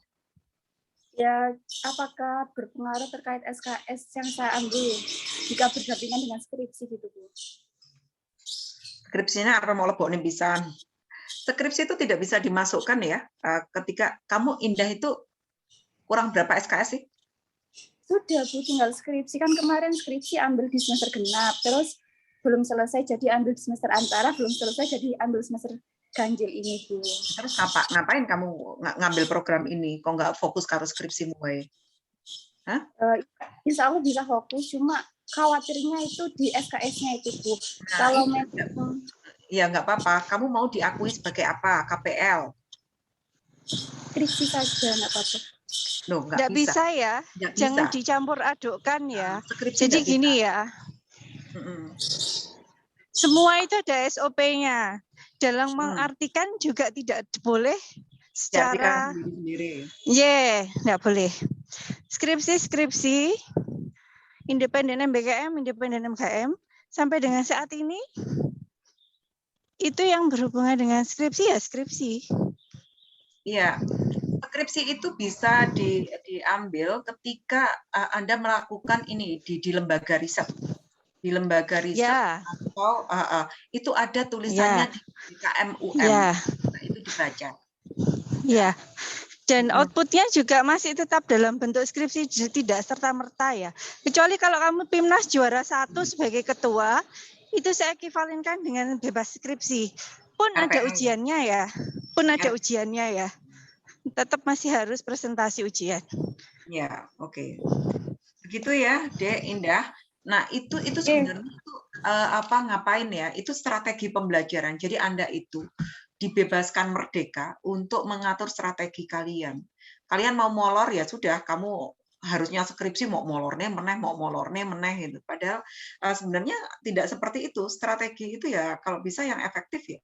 Ya, apakah berpengaruh terkait SKS yang saya ambil jika berdampingan dengan skripsi gitu Bu? Skripsinya apa mau lebok nih bisa? Skripsi itu tidak bisa dimasukkan ya. Ketika kamu Indah itu kurang berapa SKS sih? Sudah Bu, tinggal skripsi. Kan kemarin skripsi ambil di semester genap, terus belum selesai jadi ambil di semester antara, belum selesai jadi ambil semester ganjil ini Bu. Terus ngapain kamu ngambil program ini? Kok nggak fokus karo skripsi mulai? Hah? Insya Allah bisa fokus, cuma khawatirnya itu di SKS-nya itu Bu. Nah, kalau ya nggak apa-apa. Kamu mau diakui sebagai apa? KPL? Skripsi saja nggak apa-apa. Loh, nggak bisa ya. Nggak Jangan bisa. dicampur adukkan ya. Skripsi Jadi gini bisa. ya. Semua itu ada SOP-nya. Dalam mengartikan juga tidak boleh secara sendiri. nggak boleh. Skripsi independen MBKM, independen MKM sampai dengan saat ini itu yang berhubungan dengan skripsi ya skripsi. Iya. Skripsi itu bisa diambil ketika Anda melakukan ini di lembaga riset. Di lembaga riset atau itu ada tulisannya di KMUM. Nah, itu dibaca. Ya. Dan outputnya juga masih tetap dalam bentuk skripsi, tidak serta-merta ya. Kecuali kalau kamu PIMNAS juara 1 sebagai ketua, itu saya ekivalenkan dengan bebas skripsi. Pun ada ujiannya ya. Tetap masih harus presentasi ujian. Ya, oke. Begitu ya, Dek Indah. Nah, itu sebenarnya itu ngapain ya? Itu strategi pembelajaran. Jadi Anda itu dibebaskan merdeka untuk mengatur strategi kalian. Kalian mau molor ya sudah, kamu harusnya skripsi mau molornya meneh gitu. Padahal sebenarnya tidak seperti itu. Strategi itu ya kalau bisa yang efektif ya.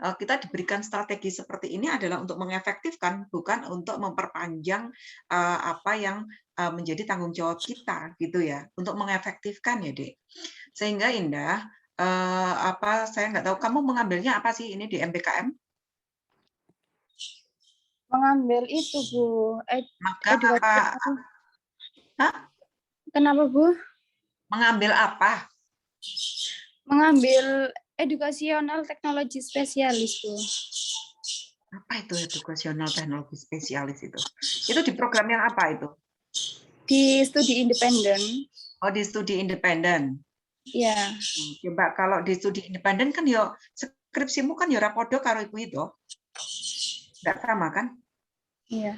Kita diberikan strategi seperti ini adalah untuk mengefektifkan, bukan untuk memperpanjang apa yang menjadi tanggung jawab kita gitu ya, untuk mengefektifkan ya Dek. Sehingga Indah, saya nggak tahu kamu mengambilnya apa sih ini di MBKM? Mengambil itu Bu. apa? Hah? Kenapa Bu? Mengambil apa? Mengambil edukasional teknologi spesialis Bu. Apa itu edukasional teknologi spesialis itu? Itu di program yang apa itu? Di studi independen. Oh, di studi independen. Iya. Coba kalau di studi independen kan yo skripsimu kan yo rapodo karo iku itu. Enggak sama kan? Iya.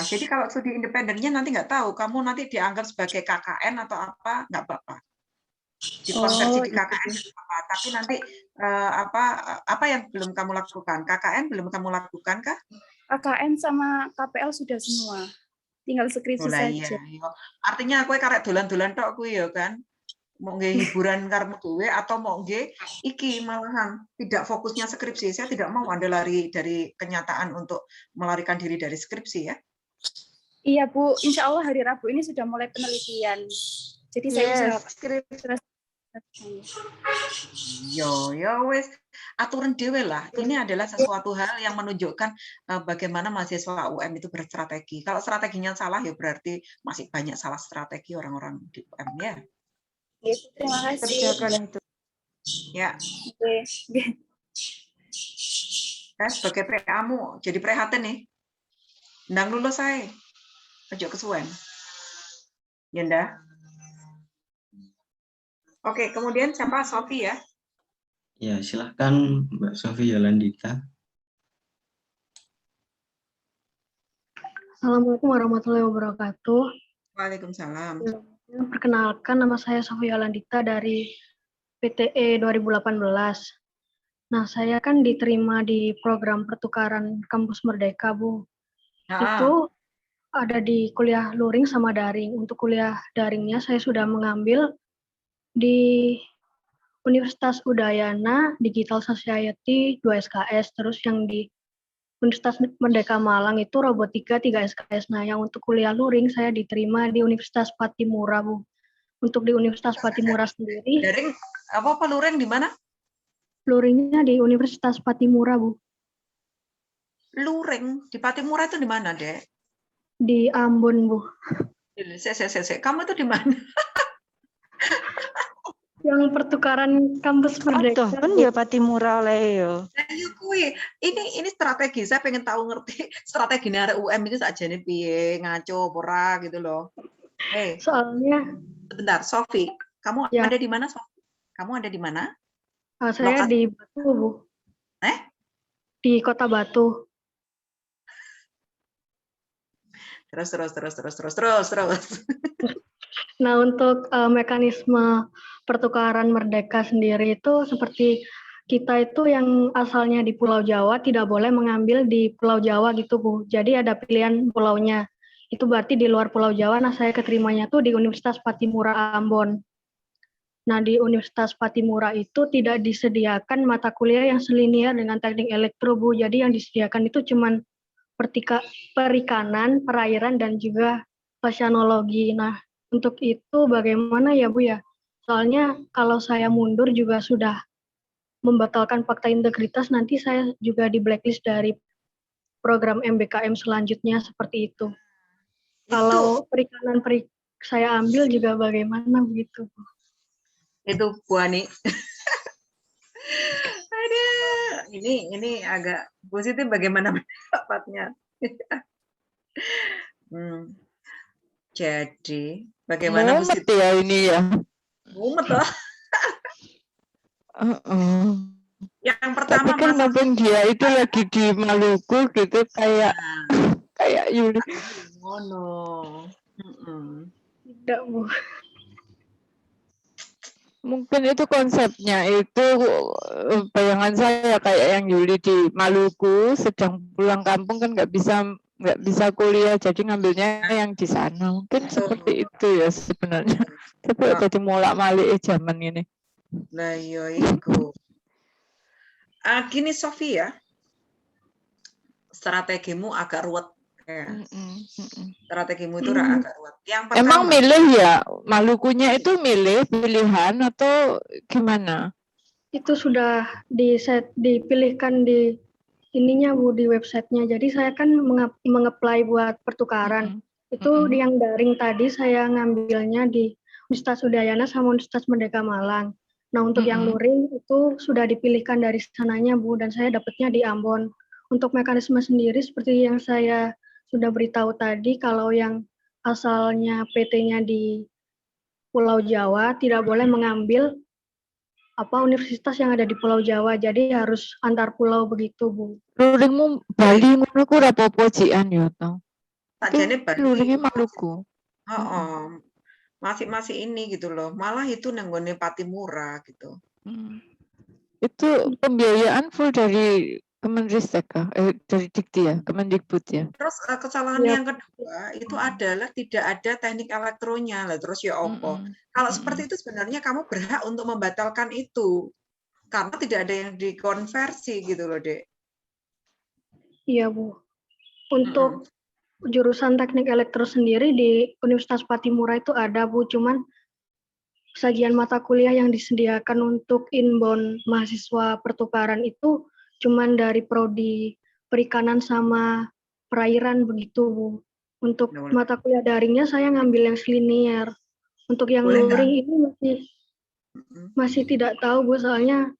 Jadi kalau studi independennya nanti nggak tahu, kamu nanti dianggap sebagai KKN atau apa, nggak apa-apa. Dikonversi di KKN apa, tapi nanti apa yang belum kamu lakukan? KKN belum kamu lakukan kah? KKN sama KPL sudah semua. Tinggal skripsi saja. Iya. Artinya aku karek dolan-dolan tok kuwi ya kan. mau nggih hiburan karena gue atau mau nggih iki malahan tidak fokusnya skripsi. Saya tidak mau Anda lari dari kenyataan untuk melarikan diri dari skripsi ya. Iya Bu, insya Allah hari Rabu ini sudah mulai penelitian. Jadi saya bisa skripsi. Yo wes aturan dewe lah. Ini adalah sesuatu hal yang menunjukkan bagaimana mahasiswa UM itu berstrategi. Kalau strateginya salah ya berarti masih banyak salah strategi orang-orang di UM ya. Terima kasih. Kerjakan itu. Ya. Sebagai preamu jadi prihatin nih. Ndang lulus saya. Ojo kesuwen. Ya ndak? Oke, kemudian siapa? Sofi ya? Ya, silahkan Mbak Sofi Yolandita. Assalamualaikum warahmatullahi wabarakatuh. Waalaikumsalam. Perkenalkan, nama saya Sofi Yolandita dari PTE 2018. Nah, saya kan diterima di program pertukaran kampus Merdeka, Bu. Itu ada di kuliah luring sama daring. Untuk kuliah daringnya saya sudah mengambil di Universitas Udayana Digital Society 2 SKS, terus yang di Universitas Merdeka Malang itu robotika 3 SKS. Nah, yang untuk kuliah luring saya diterima di Universitas Patimura, Bu. Untuk di Universitas Patimura sendiri. Daring apa luring di mana? Luringnya di Universitas Patimura, Bu. Luring di Patimura itu di mana, Dek? Di Ambon, Bu. Kamu itu di mana? Yang pertukaran kampus Merdeka. Kan ya Patimura Leo. Ayo kui, ini strategi. Saya pengen tahu ngerti strategi arek UM itu saja nih piye ngaco ora gitu loh. Soalnya sebentar, Sofi, kamu ada di mana, Sofi? Kamu ada di mana? Saya di Batu, Bu. Di Kota Batu. Terus. Nah, untuk mekanisme pertukaran Merdeka sendiri itu seperti kita itu yang asalnya di Pulau Jawa tidak boleh mengambil di Pulau Jawa gitu, Bu. Jadi ada pilihan pulaunya. Itu berarti di luar Pulau Jawa. Nah, saya keterimanya tuh di Universitas Patimura Ambon. Nah, di Universitas Patimura itu tidak disediakan mata kuliah yang selinier dengan teknik elektro, Bu. Jadi yang disediakan itu cuman perikanan, perairan, dan juga oceanologi. Nah, untuk itu bagaimana ya, Bu ya? Soalnya kalau saya mundur juga sudah membatalkan fakta integritas, nanti saya juga di blacklist dari program MBKM selanjutnya seperti itu. Kalau perikanan saya ambil juga bagaimana begitu, Bu? Itu Bu Ani. Ini agak positif bagaimana pendapatnya. Jadi bagaimana mumet ya ini ya? Mumet loh. Yang pertama tapi kan mumpung dia itu lagi di Maluku gitu kayak Yuli. Tidak, Bu. Mungkin itu konsepnya itu bayangan saya kayak yang Yuli di Maluku sedang pulang kampung kan nggak bisa kuliah jadi ngambilnya yang di sana mungkin seperti itu ya sebenarnya. Tapi jadi molak-malik zaman ini. Nah yo iku. Gini Sofi ya, strategimu agak ruwet. Strategimu itu agak ruwet. Yang pertama, emang milih ya Malukunya itu pilihan atau gimana? Itu sudah dipilihkan di ininya, Bu, di websitenya. Jadi saya kan mengapply buat pertukaran. Itu yang daring tadi saya ngambilnya di Universitas Udayana sama Universitas Merdeka Malang. Nah, untuk yang luring itu sudah dipilihkan dari sananya, Bu, dan saya dapatnya di Ambon. Untuk mekanisme sendiri seperti yang saya sudah beritahu tadi, kalau yang asalnya PT-nya di Pulau Jawa tidak boleh mengambil universitas yang ada di Pulau Jawa, jadi harus antar pulau begitu, Bu. Luringmu Bali ngono ku ora apa-apa jian ya to. Sakjane Bali. Luringnya Maluku. Masih ini gitu loh. Malah itu nenggone Patimura gitu. Itu pembiayaan full dari Kemenristek dari Dikti ya, Kemendikbud ya. Terus kesalahan Iya. yang kedua itu adalah tidak ada teknik elektronya lah. Terus ya opo. Kalau seperti itu sebenarnya kamu berhak untuk membatalkan itu karena tidak ada yang dikonversi gitu loh, Dek. Iya, Bu. Untuk jurusan teknik elektro sendiri di Universitas Patimura itu ada, Bu. Cuman sajian mata kuliah yang disediakan untuk inbound mahasiswa pertukaran itu cuman dari prodi perikanan sama perairan begitu, Bu. Untuk Boleh. mata kuliah daringnya saya ngambil yang selinier. Untuk yang Boleh nggak? luring ini masih tidak tahu, Bu, soalnya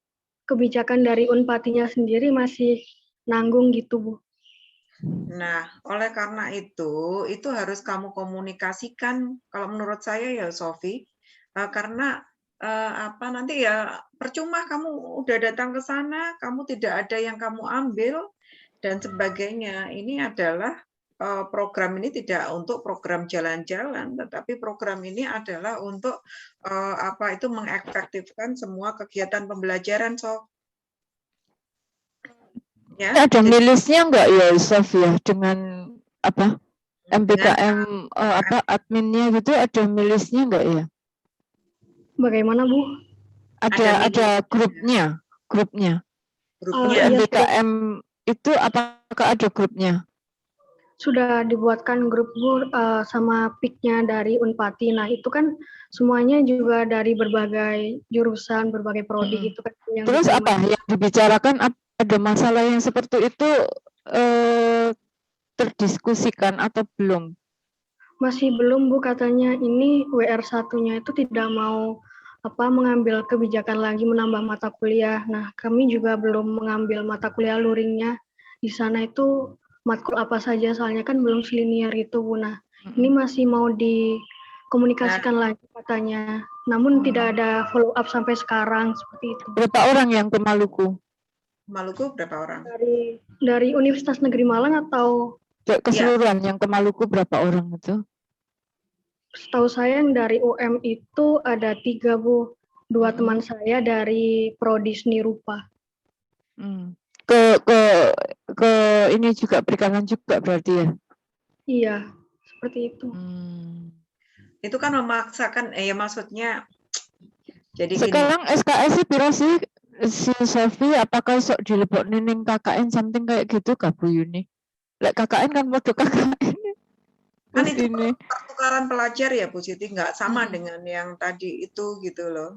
kebijakan dari Unpatinya sendiri masih nanggung gitu, Bu. Nah, oleh karena itu harus kamu komunikasikan. Kalau menurut saya ya, Sofi, karena nanti ya percuma kamu udah datang ke sana, kamu tidak ada yang kamu ambil dan sebagainya. Ini adalah program ini tidak untuk program jalan-jalan, tetapi program ini adalah untuk mengefektifkan semua kegiatan pembelajaran, Sof. Ya, Ada milisnya enggak ya, Sof ya, dengan apa? MBKM adminnya gitu, ada milisnya enggak ya? Bagaimana, Bu? Ada grupnya. Untuk Iya, MBKM itu apakah ada grupnya? Sudah dibuatkan grup, Bu, sama PIK-nya dari Unpati. Nah, itu kan semuanya juga dari berbagai jurusan, berbagai prodi gitu kan. Terus apa yang dibicarakan, ada masalah yang seperti itu terdiskusikan atau belum? Masih belum, Bu, katanya ini WR1-nya itu tidak mau mengambil kebijakan lagi menambah mata kuliah. Nah, kami juga belum mengambil mata kuliah luringnya. Di sana itu matkul apa saja, soalnya kan belum selinier gitu, Bu. Nah, ini masih mau dikomunikasikan lagi katanya. Namun tidak ada follow up sampai sekarang seperti itu. Berapa orang yang ke Maluku? Maluku berapa orang? Dari Universitas Negeri Malang atau keseluruhan yang ke Maluku berapa orang itu? Setahu saya yang dari UM itu ada 3, Bu. 2 teman saya dari Prodi Seni Rupa. Ke ini juga perikanan juga berarti ya? Iya, seperti itu. Itu kan memaksakan, maksudnya jadi sekarang gini. SKS piro sih si Sofi, apakah sok dilebok nining KKN something kayak gitu kah Bu Yuni? Lek KKN kan waktu KKN. Kan itu pertukaran pelajar ya Bu Siti, nggak sama dengan yang tadi itu gitu loh.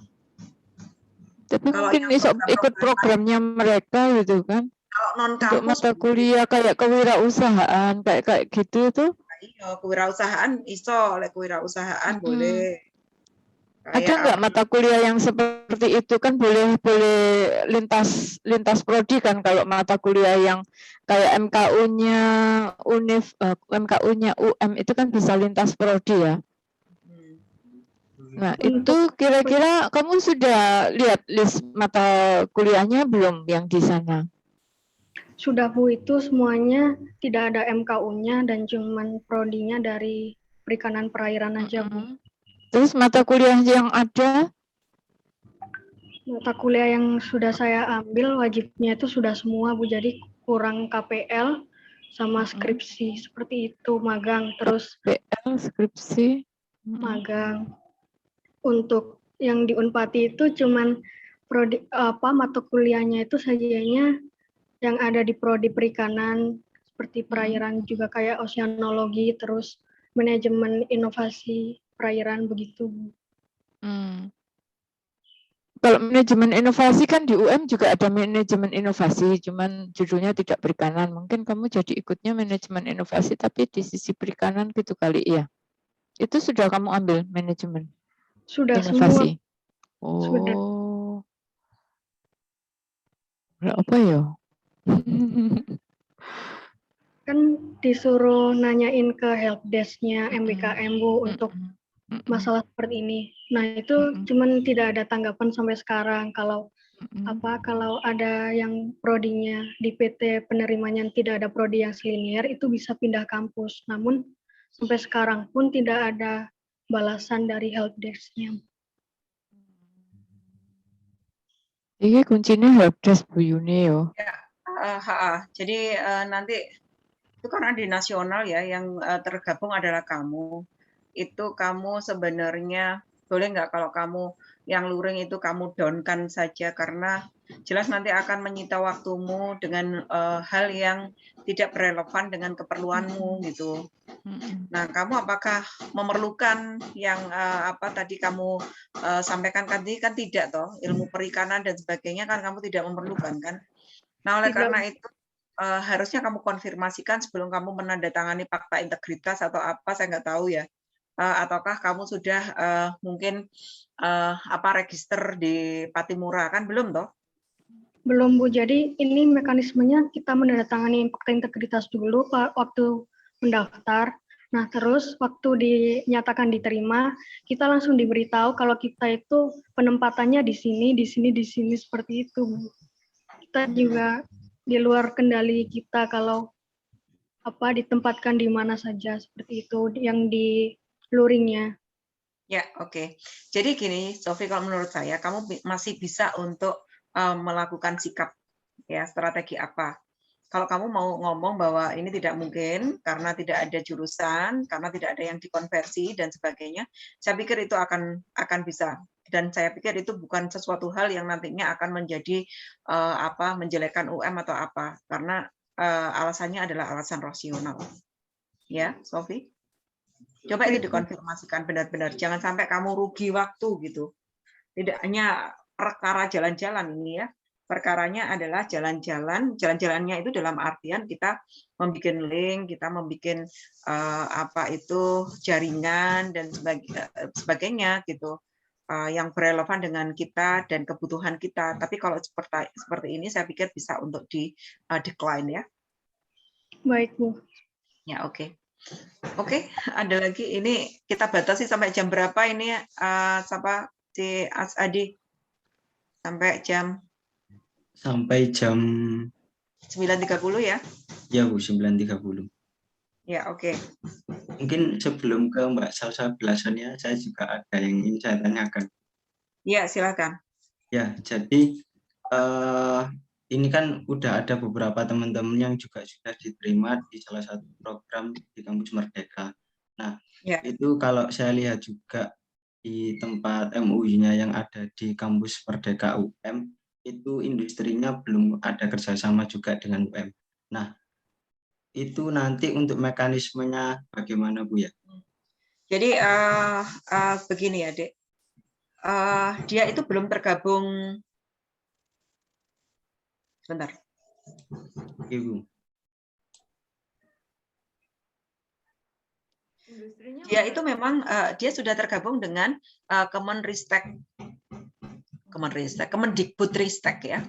Tapi mungkin ikut programnya mereka gitu kan. Kalau non untuk kampus mata kuliah kayak kewirausahaan kayak gitu tuh. Iya, kewirausahaan iso, oleh kewirausahaan boleh. Ada nggak mata kuliah yang seperti itu kan boleh lintas prodi kan, kalau mata kuliah yang kayak MKU-nya MKU-nya UM itu kan bisa lintas prodi ya. Nah, itu kira-kira kamu sudah lihat list mata kuliahnya belum yang di sana? Sudah, Bu, itu semuanya tidak ada MKU-nya dan cuman prodinya dari perikanan perairan aja, Bu. Terus mata kuliah yang ada? Mata kuliah yang sudah saya ambil wajibnya itu sudah semua, Bu. Jadi kurang KPL sama skripsi seperti itu, magang terus. KPL, skripsi, magang. Untuk yang di Unpati itu cuman prodi mata kuliahnya itu sajanya yang ada di prodi perikanan seperti perairan juga kayak oceanologi, terus manajemen inovasi perairan begitu. Kalau manajemen inovasi kan di UM juga ada manajemen inovasi, cuman judulnya tidak perikanan. Mungkin kamu jadi ikutnya manajemen inovasi tapi di sisi perikanan gitu kali ya. Itu sudah kamu ambil manajemen sudah inovasi. Semua. Oh. Sudah. Apa ya? Kan disuruh nanyain ke helpdesk-nya MBKM, Bu, untuk masalah seperti ini. Nah, itu cuman tidak ada tanggapan sampai sekarang. Kalau kalau ada yang prodinya di PT penerimanya tidak ada prodi yang selinier, itu bisa pindah kampus. Namun sampai sekarang pun tidak ada balasan dari helpdesk-nya. Ini kuncinya helpdesk Bu Yuni yo. Ya, Jadi nanti itu karena di nasional ya, yang tergabung adalah kamu. Itu kamu sebenarnya boleh nggak kalau kamu yang luring itu kamu down-kan saja, karena jelas nanti akan menyita waktumu dengan hal yang tidak relevan dengan keperluanmu gitu. Nah, kamu apakah memerlukan yang apa tadi kamu sampaikan tadi kan tidak toh, ilmu perikanan dan sebagainya kan kamu tidak memerlukan kan? Nah, oleh Tidak. karena itu harusnya kamu konfirmasikan sebelum kamu menandatangani fakta integritas atau apa, saya nggak tahu ya. Ataukah kamu sudah mungkin register di Patimura, kan belum toh? Belum Bu, jadi ini mekanismenya kita menandatangani fakta integritas dulu waktu mendaftar. Nah terus waktu dinyatakan diterima, kita langsung diberitahu kalau kita itu penempatannya di sini seperti itu Bu. Kita juga di luar kendali kita kalau ditempatkan di mana saja seperti itu yang di luringnya. Ya, oke. Jadi gini, Sofi, kalau menurut saya kamu masih bisa untuk melakukan sikap ya, strategi apa. Kalau kamu mau ngomong bahwa ini tidak mungkin karena tidak ada jurusan, karena tidak ada yang dikonversi dan sebagainya, saya pikir itu akan bisa. Dan saya pikir itu bukan sesuatu hal yang nantinya akan menjadi menjelekkan UM atau apa, karena alasannya adalah alasan rasional. Ya, Sofi? Coba itu dikonfirmasikan benar-benar. Jangan sampai kamu rugi waktu gitu. Tidak hanya perkara jalan-jalan ini ya. Perkaranya adalah jalan-jalan. Jalan-jalannya itu dalam artian kita membuat link, kita membuat jaringan dan sebagainya gitu. Yang berrelevan dengan kita dan kebutuhan kita. Tapi kalau seperti ini saya pikir bisa untuk di decline ya. Baik Bu. Ya, oke. Oke, ada lagi. Ini kita batasi sampai jam berapa ini? Si Adi? Sampai jam 9.30 ya? Ya Bu, 9.30. Ya, oke. Mungkin sebelum ke Mbak Salsa belasannya, saya juga ada yang ingin saya tanyakan. Ya, silakan. Ya, jadi ini kan udah ada beberapa teman-teman yang juga sudah diterima di salah satu program di Kampus Merdeka. Nah, itu kalau saya lihat juga di tempat MUI-nya yang ada di Kampus Merdeka UM, itu industrinya belum ada kerjasama juga dengan UM. Nah, itu nanti untuk mekanismenya bagaimana Bu ya? Jadi begini ya, Dek. Dia itu belum tergabung. Sebentar. Ibu. Dia itu memang dia sudah tergabung dengan Kemendikbudristek ya.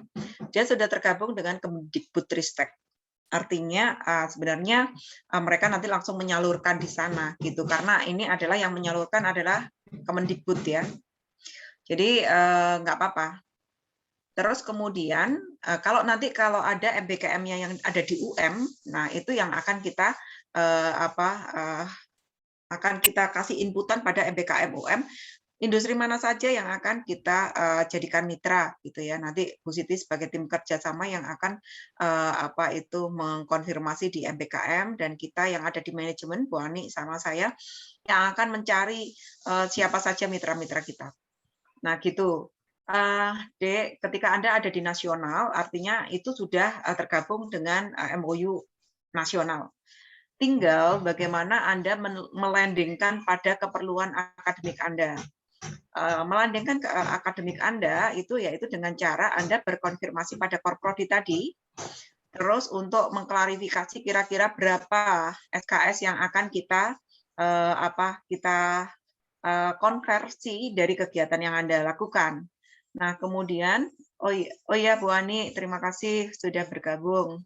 Dia sudah tergabung dengan Kemendikbudristek. Artinya sebenarnya mereka nanti langsung menyalurkan di sana gitu, karena ini adalah yang menyalurkan adalah Kemendikbud ya. Jadi nggak apa-apa. Terus kemudian kalau ada MBKM-nya yang ada di UM, nah itu yang akan kita akan kita kasih inputan pada MBKM UM, industri mana saja yang akan kita jadikan mitra gitu ya. Nanti Bu Siti sebagai tim kerjasama yang akan mengkonfirmasi di MBKM, dan kita yang ada di manajemen, Bu Ani sama saya, yang akan mencari siapa saja mitra-mitra kita. Nah gitu. Dek, ketika Anda ada di nasional, artinya itu sudah tergabung dengan MOU nasional. Tinggal bagaimana Anda melandingkan pada keperluan akademik Anda. Melandingkan ke akademik Anda itu yaitu dengan cara Anda berkonfirmasi pada Korprodi tadi, terus untuk mengklarifikasi kira-kira berapa SKS yang akan kita konversi dari kegiatan yang Anda lakukan. Nah, kemudian, oh iya Bu Ani, terima kasih sudah bergabung.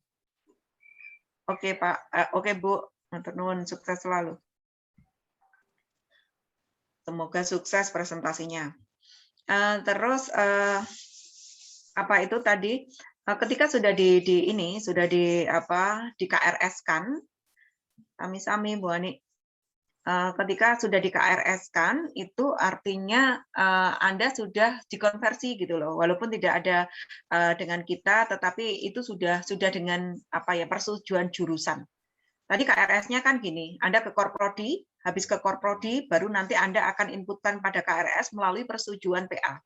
Oke Pak, oke Bu, matur nuwun, sukses selalu. Semoga sukses presentasinya. Terus apa itu tadi? Ketika sudah di KRS kan, sami-sami Bu Ani. ketika sudah di KRS-kan, itu artinya Anda sudah dikonversi gitu loh, walaupun tidak ada dengan kita, tetapi itu sudah dengan apa ya, persetujuan jurusan. Tadi KRS-nya kan gini, Anda ke Korprodi, habis ke Korprodi, baru nanti Anda akan inputkan pada KRS melalui persetujuan PA.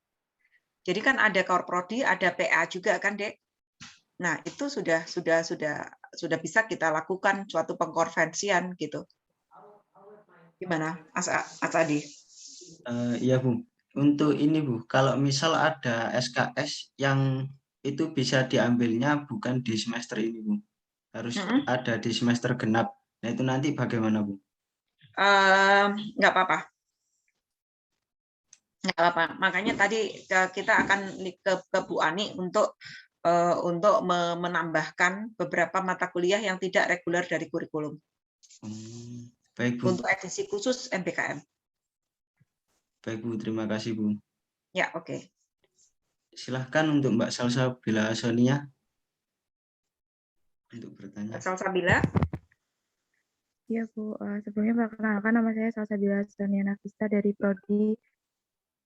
Jadi kan ada Korprodi, ada PA juga kan, Dek? Nah, itu sudah bisa kita lakukan suatu pengkonversian gitu. Gimana, Mas Adi? Iya Bu, untuk ini Bu, kalau misal ada SKS yang itu bisa diambilnya bukan di semester ini Bu, harus ada di semester genap. Nah itu nanti bagaimana Bu? Nggak apa-apa. Nggak apa-apa. Makanya tadi kita akan ke Bu Ani untuk menambahkan beberapa mata kuliah yang tidak reguler dari kurikulum. Baik Bu. Untuk edisi khusus MBKM. Baik Bu, terima kasih Bu. Ya, oke. Silahkan untuk Mbak Salsabila Sonia untuk bertanya. Salsabila. Iya Bu, sebelumnya perkenalkan nama saya Salsabila Sonia Nafisa dari Prodi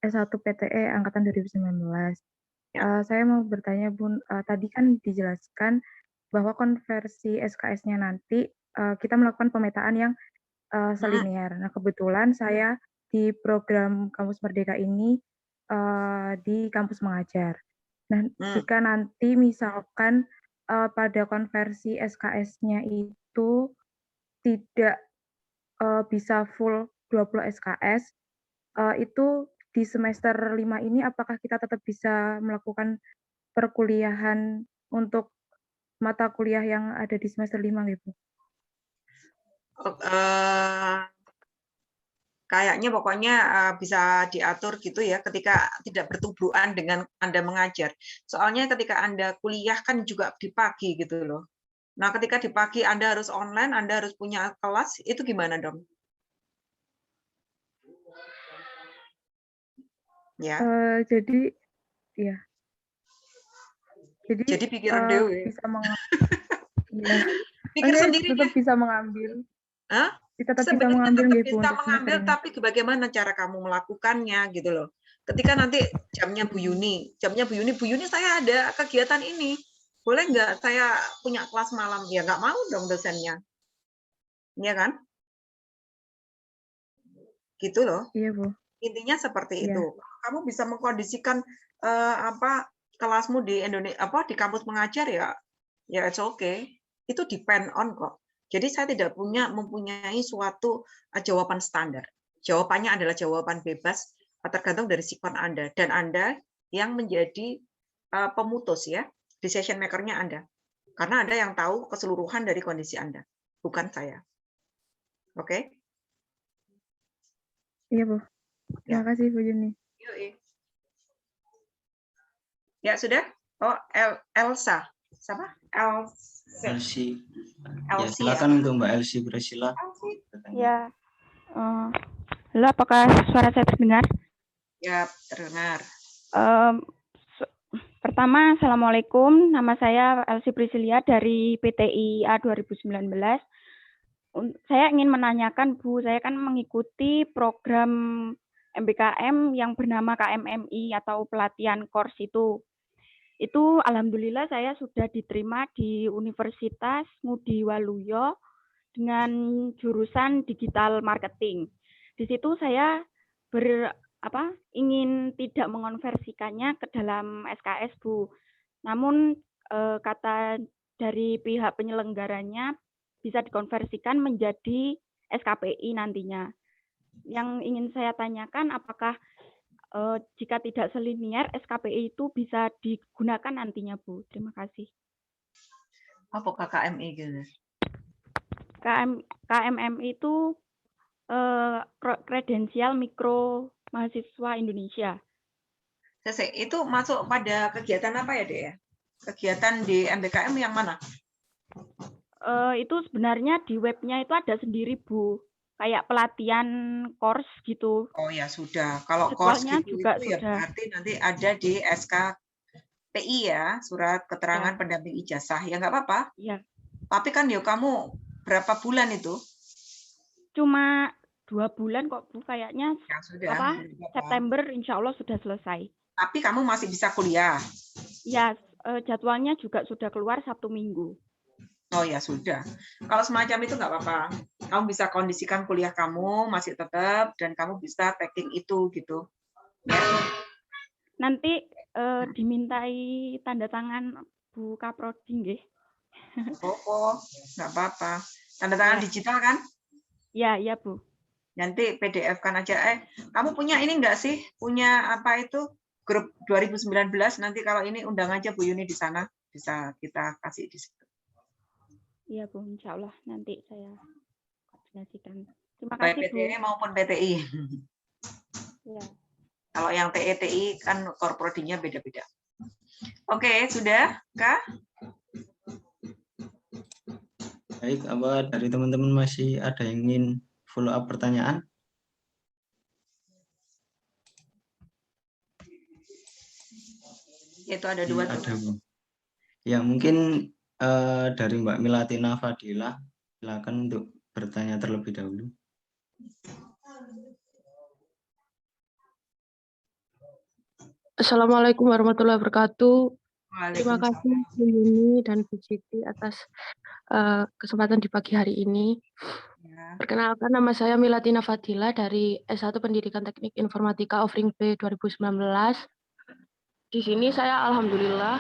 S1 PTE Angkatan 2019. Saya mau bertanya Bu, tadi kan dijelaskan bahwa konversi SKS-nya nanti kita melakukan pemetaan yang selinier. Nah kebetulan saya di program Kampus Merdeka ini di kampus mengajar. Nah jika nanti misalkan pada konversi SKS-nya itu tidak bisa full 20 SKS, itu di semester 5 ini apakah kita tetap bisa melakukan perkuliahan untuk mata kuliah yang ada di semester 5 gitu? Kayaknya pokoknya bisa diatur gitu ya ketika tidak bertubuhan dengan Anda mengajar. Soalnya ketika Anda kuliah kan juga di pagi gitu loh. Nah, ketika di pagi Anda harus online, Anda harus punya kelas, itu gimana dong? Ya. Jadi ya. Jadi pikir dulu ya. Bisa ya. Pikir sendiri tetap bisa mengambil. Hah? Kita tetap bisa Sebenarnya mengambil tetap gitu bisa untuk mengambil, semester ini. tapi bagaimana cara kamu melakukannya gitu loh. Ketika nanti jamnya Bu Yuni saya ada kegiatan ini, boleh nggak saya punya kelas malam? Ya nggak mau dong dosennya, ya kan? Gitu loh. Iya Bu. Intinya seperti itu. Kamu bisa mengkondisikan kelasmu di Indonesia di kampus mengajar ya it's okay. Itu depend on kok. Jadi saya tidak mempunyai suatu jawaban standar. Jawabannya adalah jawaban bebas tergantung dari sikon Anda dan Anda yang menjadi pemutus ya, decision maker-nya Anda. Karena Anda yang tahu keseluruhan dari kondisi Anda, bukan saya. Oke? Iya Bu. Terima kasih Bu Yuni. Ya sudah. Oh, Elsa. Siapa? Elsie. Ya, silakan untuk Mbak Elsie Priscilla. Ya. Halo, apakah suara saya terdengar? Ya, terdengar. Pertama, Assalamualaikum. Nama saya Elsie Priscilla dari PTI A 2019. Saya ingin menanyakan, Bu, saya kan mengikuti program MBKM yang bernama KMMI atau pelatihan course itu. Itu alhamdulillah saya sudah diterima di Universitas Ngudi Waluyo dengan jurusan digital marketing. Di situ saya ingin tidak mengonversikannya ke dalam SKS, Bu. Namun kata dari pihak penyelenggaranya bisa dikonversikan menjadi SKPI nantinya. Yang ingin saya tanyakan apakah jika tidak selinier, SKPI itu bisa digunakan nantinya, Bu. Terima kasih. Apa KMI gitu? KMMI itu kredensial mikro mahasiswa Indonesia. Itu masuk pada kegiatan apa ya, Dek? Kegiatan di MBKM yang mana? Itu sebenarnya di webnya itu ada sendiri, Bu. Kayak pelatihan course gitu. Oh ya sudah. Kalau course gitu juga itu ya berarti nanti ada di SKPI ya, surat keterangan pendamping ijazah. Ya nggak apa-apa. Iya. Tapi kan kamu berapa bulan itu? Cuma 2 bulan kok Bu, kayaknya Ya sudah, apa nggak apa-apa. September insya Allah sudah selesai. Tapi kamu masih bisa kuliah. Ya, jadwalnya juga sudah keluar Sabtu Minggu. Oh ya sudah. Kalau semacam itu nggak apa-apa. Kamu bisa kondisikan kuliah kamu masih tetap dan kamu bisa taking itu gitu. Ya. Nanti dimintai tanda tangan Bu Kaprodi nggih. Oh, nggak apa-apa. Tanda tangan digital kan? Ya, ya Bu. Nanti PDF kan aja. Kamu punya ini nggak sih? Punya apa itu? Grup 2019 nanti kalau ini undang aja Bu Yuni di sana. Bisa kita kasih di situ. Iya Bu, insya Allah nanti saya koordinasikan. Terima Baik kasih Bu. PTE maupun PTI. Ya. Kalau yang TI kan korporatinya beda-beda. Oke, sudah Kak? Baik, apa dari teman-teman masih ada yang ingin follow up pertanyaan? Itu ada dua tuh. Ada, Bu. Ya, mungkin dari Mbak Milatina Fadila, silakan untuk bertanya terlebih dahulu. Assalamualaikum warahmatullahi wabarakatuh. Terima kasih Bu Yuni dan Bu Siti atas kesempatan di pagi hari ini. Ya. Perkenalkan, nama saya Milatina Fadila dari S1 Pendidikan Teknik Informatika Offering B 2019. Di sini saya alhamdulillah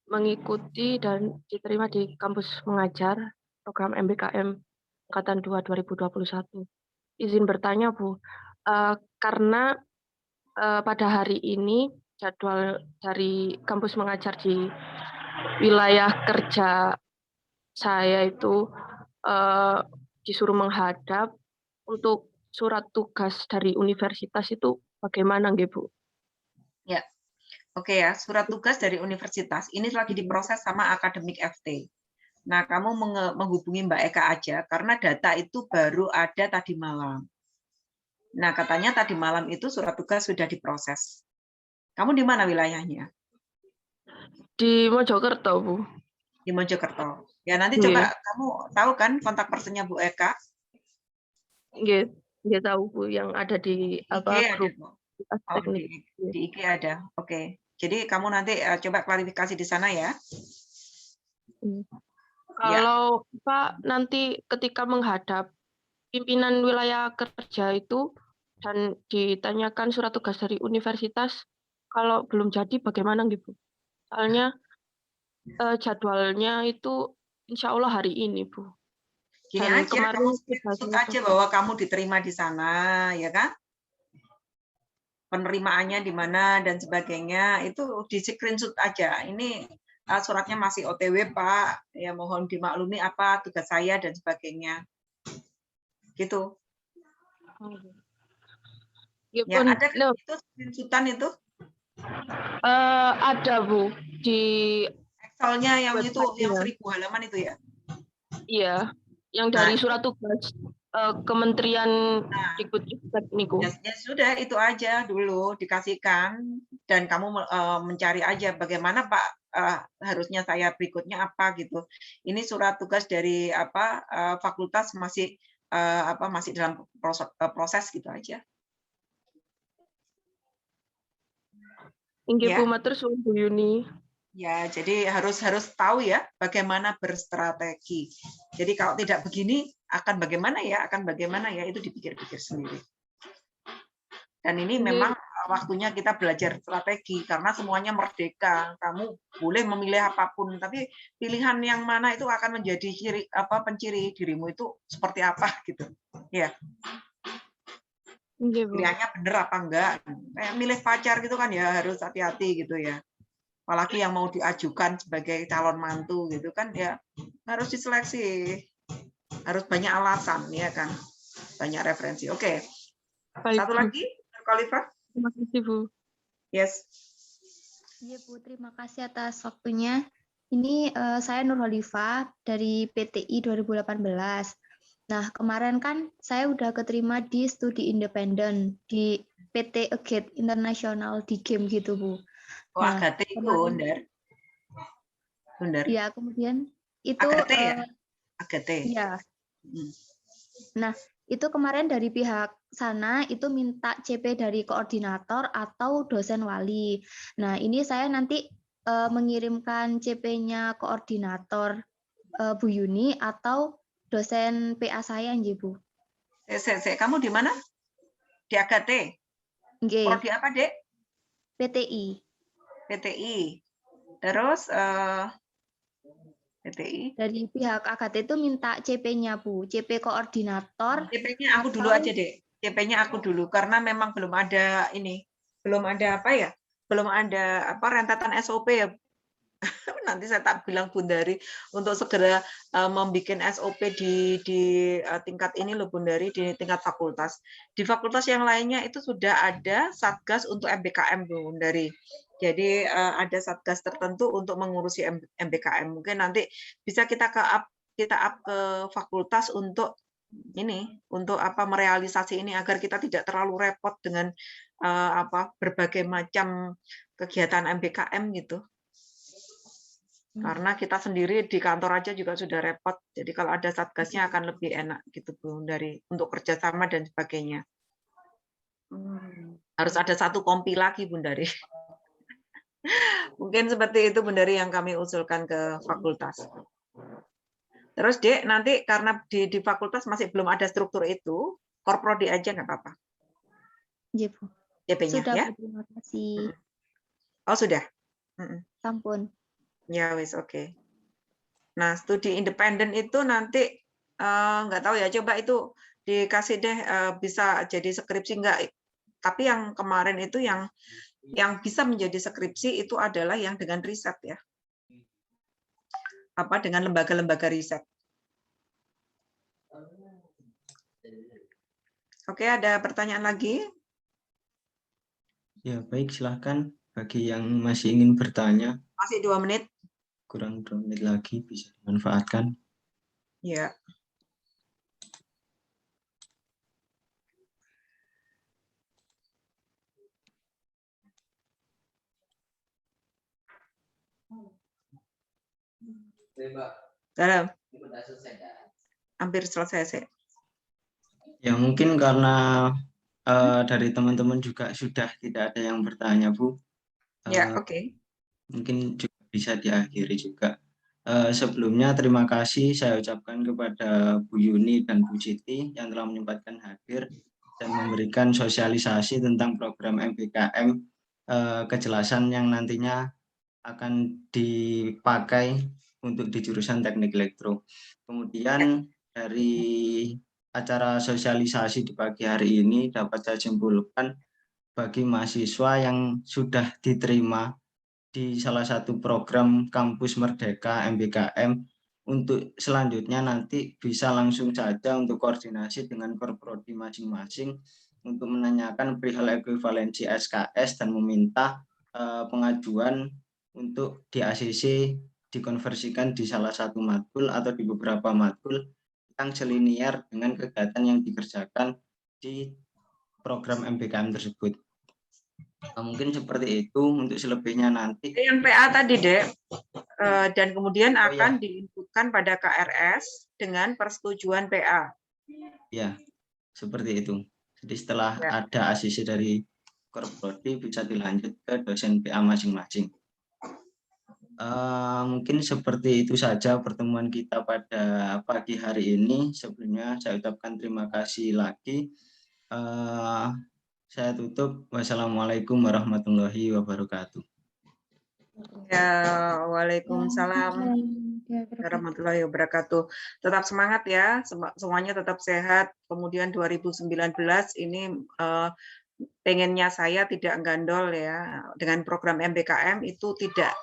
mengikuti dan diterima di kampus mengajar program MBKM Angkatan 2 2021. Izin bertanya Bu, karena pada hari ini jadwal dari kampus mengajar di wilayah kerja saya itu disuruh menghadap untuk surat tugas dari universitas itu bagaimana nggih Bu? Ya, oke ya, surat tugas dari universitas ini lagi diproses sama akademik FT. Nah, kamu menghubungi Mbak Eka aja karena data itu baru ada tadi malam. Nah, katanya tadi malam itu surat tugas sudah diproses. Kamu di mana wilayahnya? Di Mojokerto, Bu. Di Mojokerto. Ya, nanti coba kamu tahu kan kontak personnya Bu Eka? Nggih, tahu Bu, yang ada di apa grup. Oh, di IG ada. Oke. Jadi kamu nanti coba klarifikasi di sana ya. Kalau Pak nanti ketika menghadap pimpinan wilayah kerja itu dan ditanyakan surat tugas dari universitas, kalau belum jadi bagaimana gitu? Soalnya jadwalnya itu insya Allah hari ini, Bu. Gini dan aja, kamu screenshot aja bahwa kamu diterima di sana, ya kan? Penerimaannya di mana dan sebagainya, itu di screenshot aja. Ini suratnya masih OTW, Pak. Ya mohon dimaklumi apa tugas saya dan sebagainya. Gitu. Ya, ada kan itu screenshotan itu? Ada Bu di Excelnya yang itu yang 1000 halaman itu ya? Iya, yang dari surat tugas Kementerian Dikbudristek niku. Ya sudah itu aja dulu dikasihkan dan kamu mencari aja bagaimana Pak harusnya saya berikutnya apa gitu. Ini surat tugas dari apa fakultas masih masih dalam proses gitu aja. Inggih Bu, matur suwun Bu Yuni. Ya, jadi harus tahu ya bagaimana berstrategi. Jadi kalau tidak begini akan bagaimana ya? Itu dipikir-pikir sendiri. Dan ini memang waktunya kita belajar strategi karena semuanya merdeka. Kamu boleh memilih apapun, tapi pilihan yang mana itu akan menjadi penciri dirimu itu seperti apa gitu. Ya. Pilihannya benar apa enggak? Milih pacar gitu kan ya harus hati-hati gitu ya. Apalagi yang mau diajukan sebagai calon mantu gitu kan ya harus diseleksi, harus banyak alasan ya kan, banyak referensi. Oke. Satu lagi, Khalifah. Terima kasih Bu. Yes. Iya Bu, terima kasih atas waktunya. Ini saya Nur Khalifah dari PTI 2018. Nah kemarin kan saya udah keterima di studi independen di PT Agate International di game gitu Bu. Oh, nah, Agate itu Undar. Ya, kemudian itu Agate ya? Agate. Iya. Nah, itu kemarin dari pihak sana itu minta CP dari koordinator atau dosen wali. Nah, ini saya nanti mengirimkan CP-nya koordinator Bu Yuni atau dosen PA saya, nggih, Bu. Kamu di mana? Di Agate? Nggih. Prodi apa, Dek? PTI. PTI. Terus PTI. Dari pihak Agate itu minta CP-nya, Bu. CP koordinator. CP-nya aku dulu aja, Dek. CP-nya aku dulu karena memang belum ada ini. Belum ada apa ya? Belum ada apa rentetan SOP ya. Nanti saya tak bilang Bundari untuk segera membuat SOP di tingkat ini loh Bundari, di tingkat fakultas. Di fakultas yang lainnya itu sudah ada satgas untuk MBKM Bundari. Jadi ada satgas tertentu untuk mengurusi MBKM. Mungkin nanti bisa kita up ke fakultas untuk ini, untuk apa merealisasi ini agar kita tidak terlalu repot dengan berbagai macam kegiatan MBKM gitu. Karena kita sendiri di kantor aja juga sudah repot. Jadi kalau ada satgasnya akan lebih enak gitu Bu, dari untuk kerjasama dan sebagainya. Harus ada satu kompi lagi Bundari. Mungkin seperti itu Bundari yang kami usulkan ke fakultas. Terus Dek, nanti karena di fakultas masih belum ada struktur itu, korprodi aja nggak apa-apa. Iya Bu. CP-nya Sudah, ya? Bu, terima kasih. Oh sudah? Sampun. Ya wis oke. Nah studi independen itu nanti nggak tahu ya, coba itu dikasih deh bisa jadi skripsi nggak? Tapi yang kemarin itu yang bisa menjadi skripsi itu adalah yang dengan riset ya. Apa dengan lembaga-lembaga riset. Oke, ada pertanyaan lagi? Ya baik, silahkan bagi yang masih ingin bertanya. Masih 2 menit. Kurang 2 menit lagi bisa dimanfaatkan. Ya. Dalam. Hampir selesai sih. Ya mungkin karena dari teman-teman juga sudah tidak ada yang bertanya Bu. Ya oke. Mungkin juga bisa diakhiri juga. Sebelumnya terima kasih saya ucapkan kepada Bu Yuni dan Bu Siti yang telah menyempatkan hadir dan memberikan sosialisasi tentang program MBKM, kejelasan yang nantinya akan dipakai untuk di jurusan teknik elektro. Kemudian dari acara sosialisasi di pagi hari ini dapat saya simpulkan bagi mahasiswa yang sudah diterima di salah satu program Kampus Merdeka MBKM, untuk selanjutnya nanti bisa langsung saja untuk koordinasi dengan korprodi masing-masing untuk menanyakan perihal ekuivalensi SKS dan meminta pengajuan untuk di ACC dikonversikan di salah satu matkul atau di beberapa matkul yang selinier dengan kegiatan yang dikerjakan di program MBKM tersebut. Mungkin seperti itu, untuk selebihnya nanti. Yang PA tadi, Dek, dan kemudian akan diinputkan pada KRS dengan persetujuan PA. Ya, seperti itu. Jadi setelah ada ACC dari Korprodi bisa dilanjut ke dosen PA masing-masing. Mungkin seperti itu saja pertemuan kita pada pagi hari ini. Sebelumnya saya ucapkan terima kasih lagi. Saya tutup. Wassalamualaikum warahmatullahi wabarakatuh. Ya, waalaikumsalam warahmatullahi wabarakatuh. Tetap semangat ya, semuanya tetap sehat. Kemudian 2019 ini pengennya saya tidak gandol ya dengan program MBKM itu tidak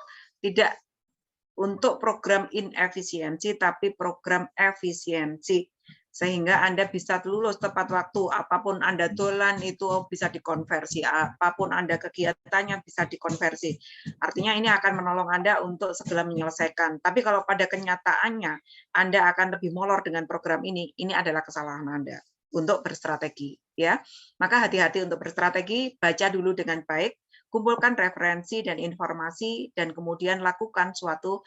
untuk program inefisiensi tapi program efisiensi, sehingga Anda bisa lulus tepat waktu. Apapun Anda dolan itu bisa dikonversi, apapun Anda kegiatannya bisa dikonversi. Artinya ini akan menolong Anda untuk segera menyelesaikan. Tapi kalau pada kenyataannya Anda akan lebih molor dengan program ini adalah kesalahan Anda untuk berstrategi. Ya, maka hati-hati untuk berstrategi, baca dulu dengan baik, kumpulkan referensi dan informasi dan kemudian lakukan suatu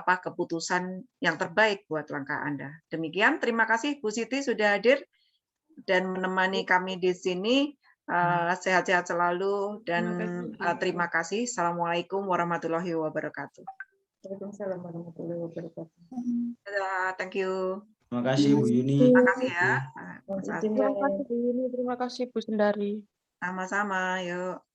keputusan yang terbaik buat langkah Anda. Demikian, terima kasih Bu Siti sudah hadir dan menemani kami di sini. Sehat-sehat selalu dan terima kasih. Assalamualaikum warahmatullahi wabarakatuh. Waalaikumsalam warahmatullahi wabarakatuh. Thank you. Terima kasih Bu Yuni. Terima kasih ya. Terima kasih Bu Yuni, terima kasih Bu Sendari. Sama-sama, yuk.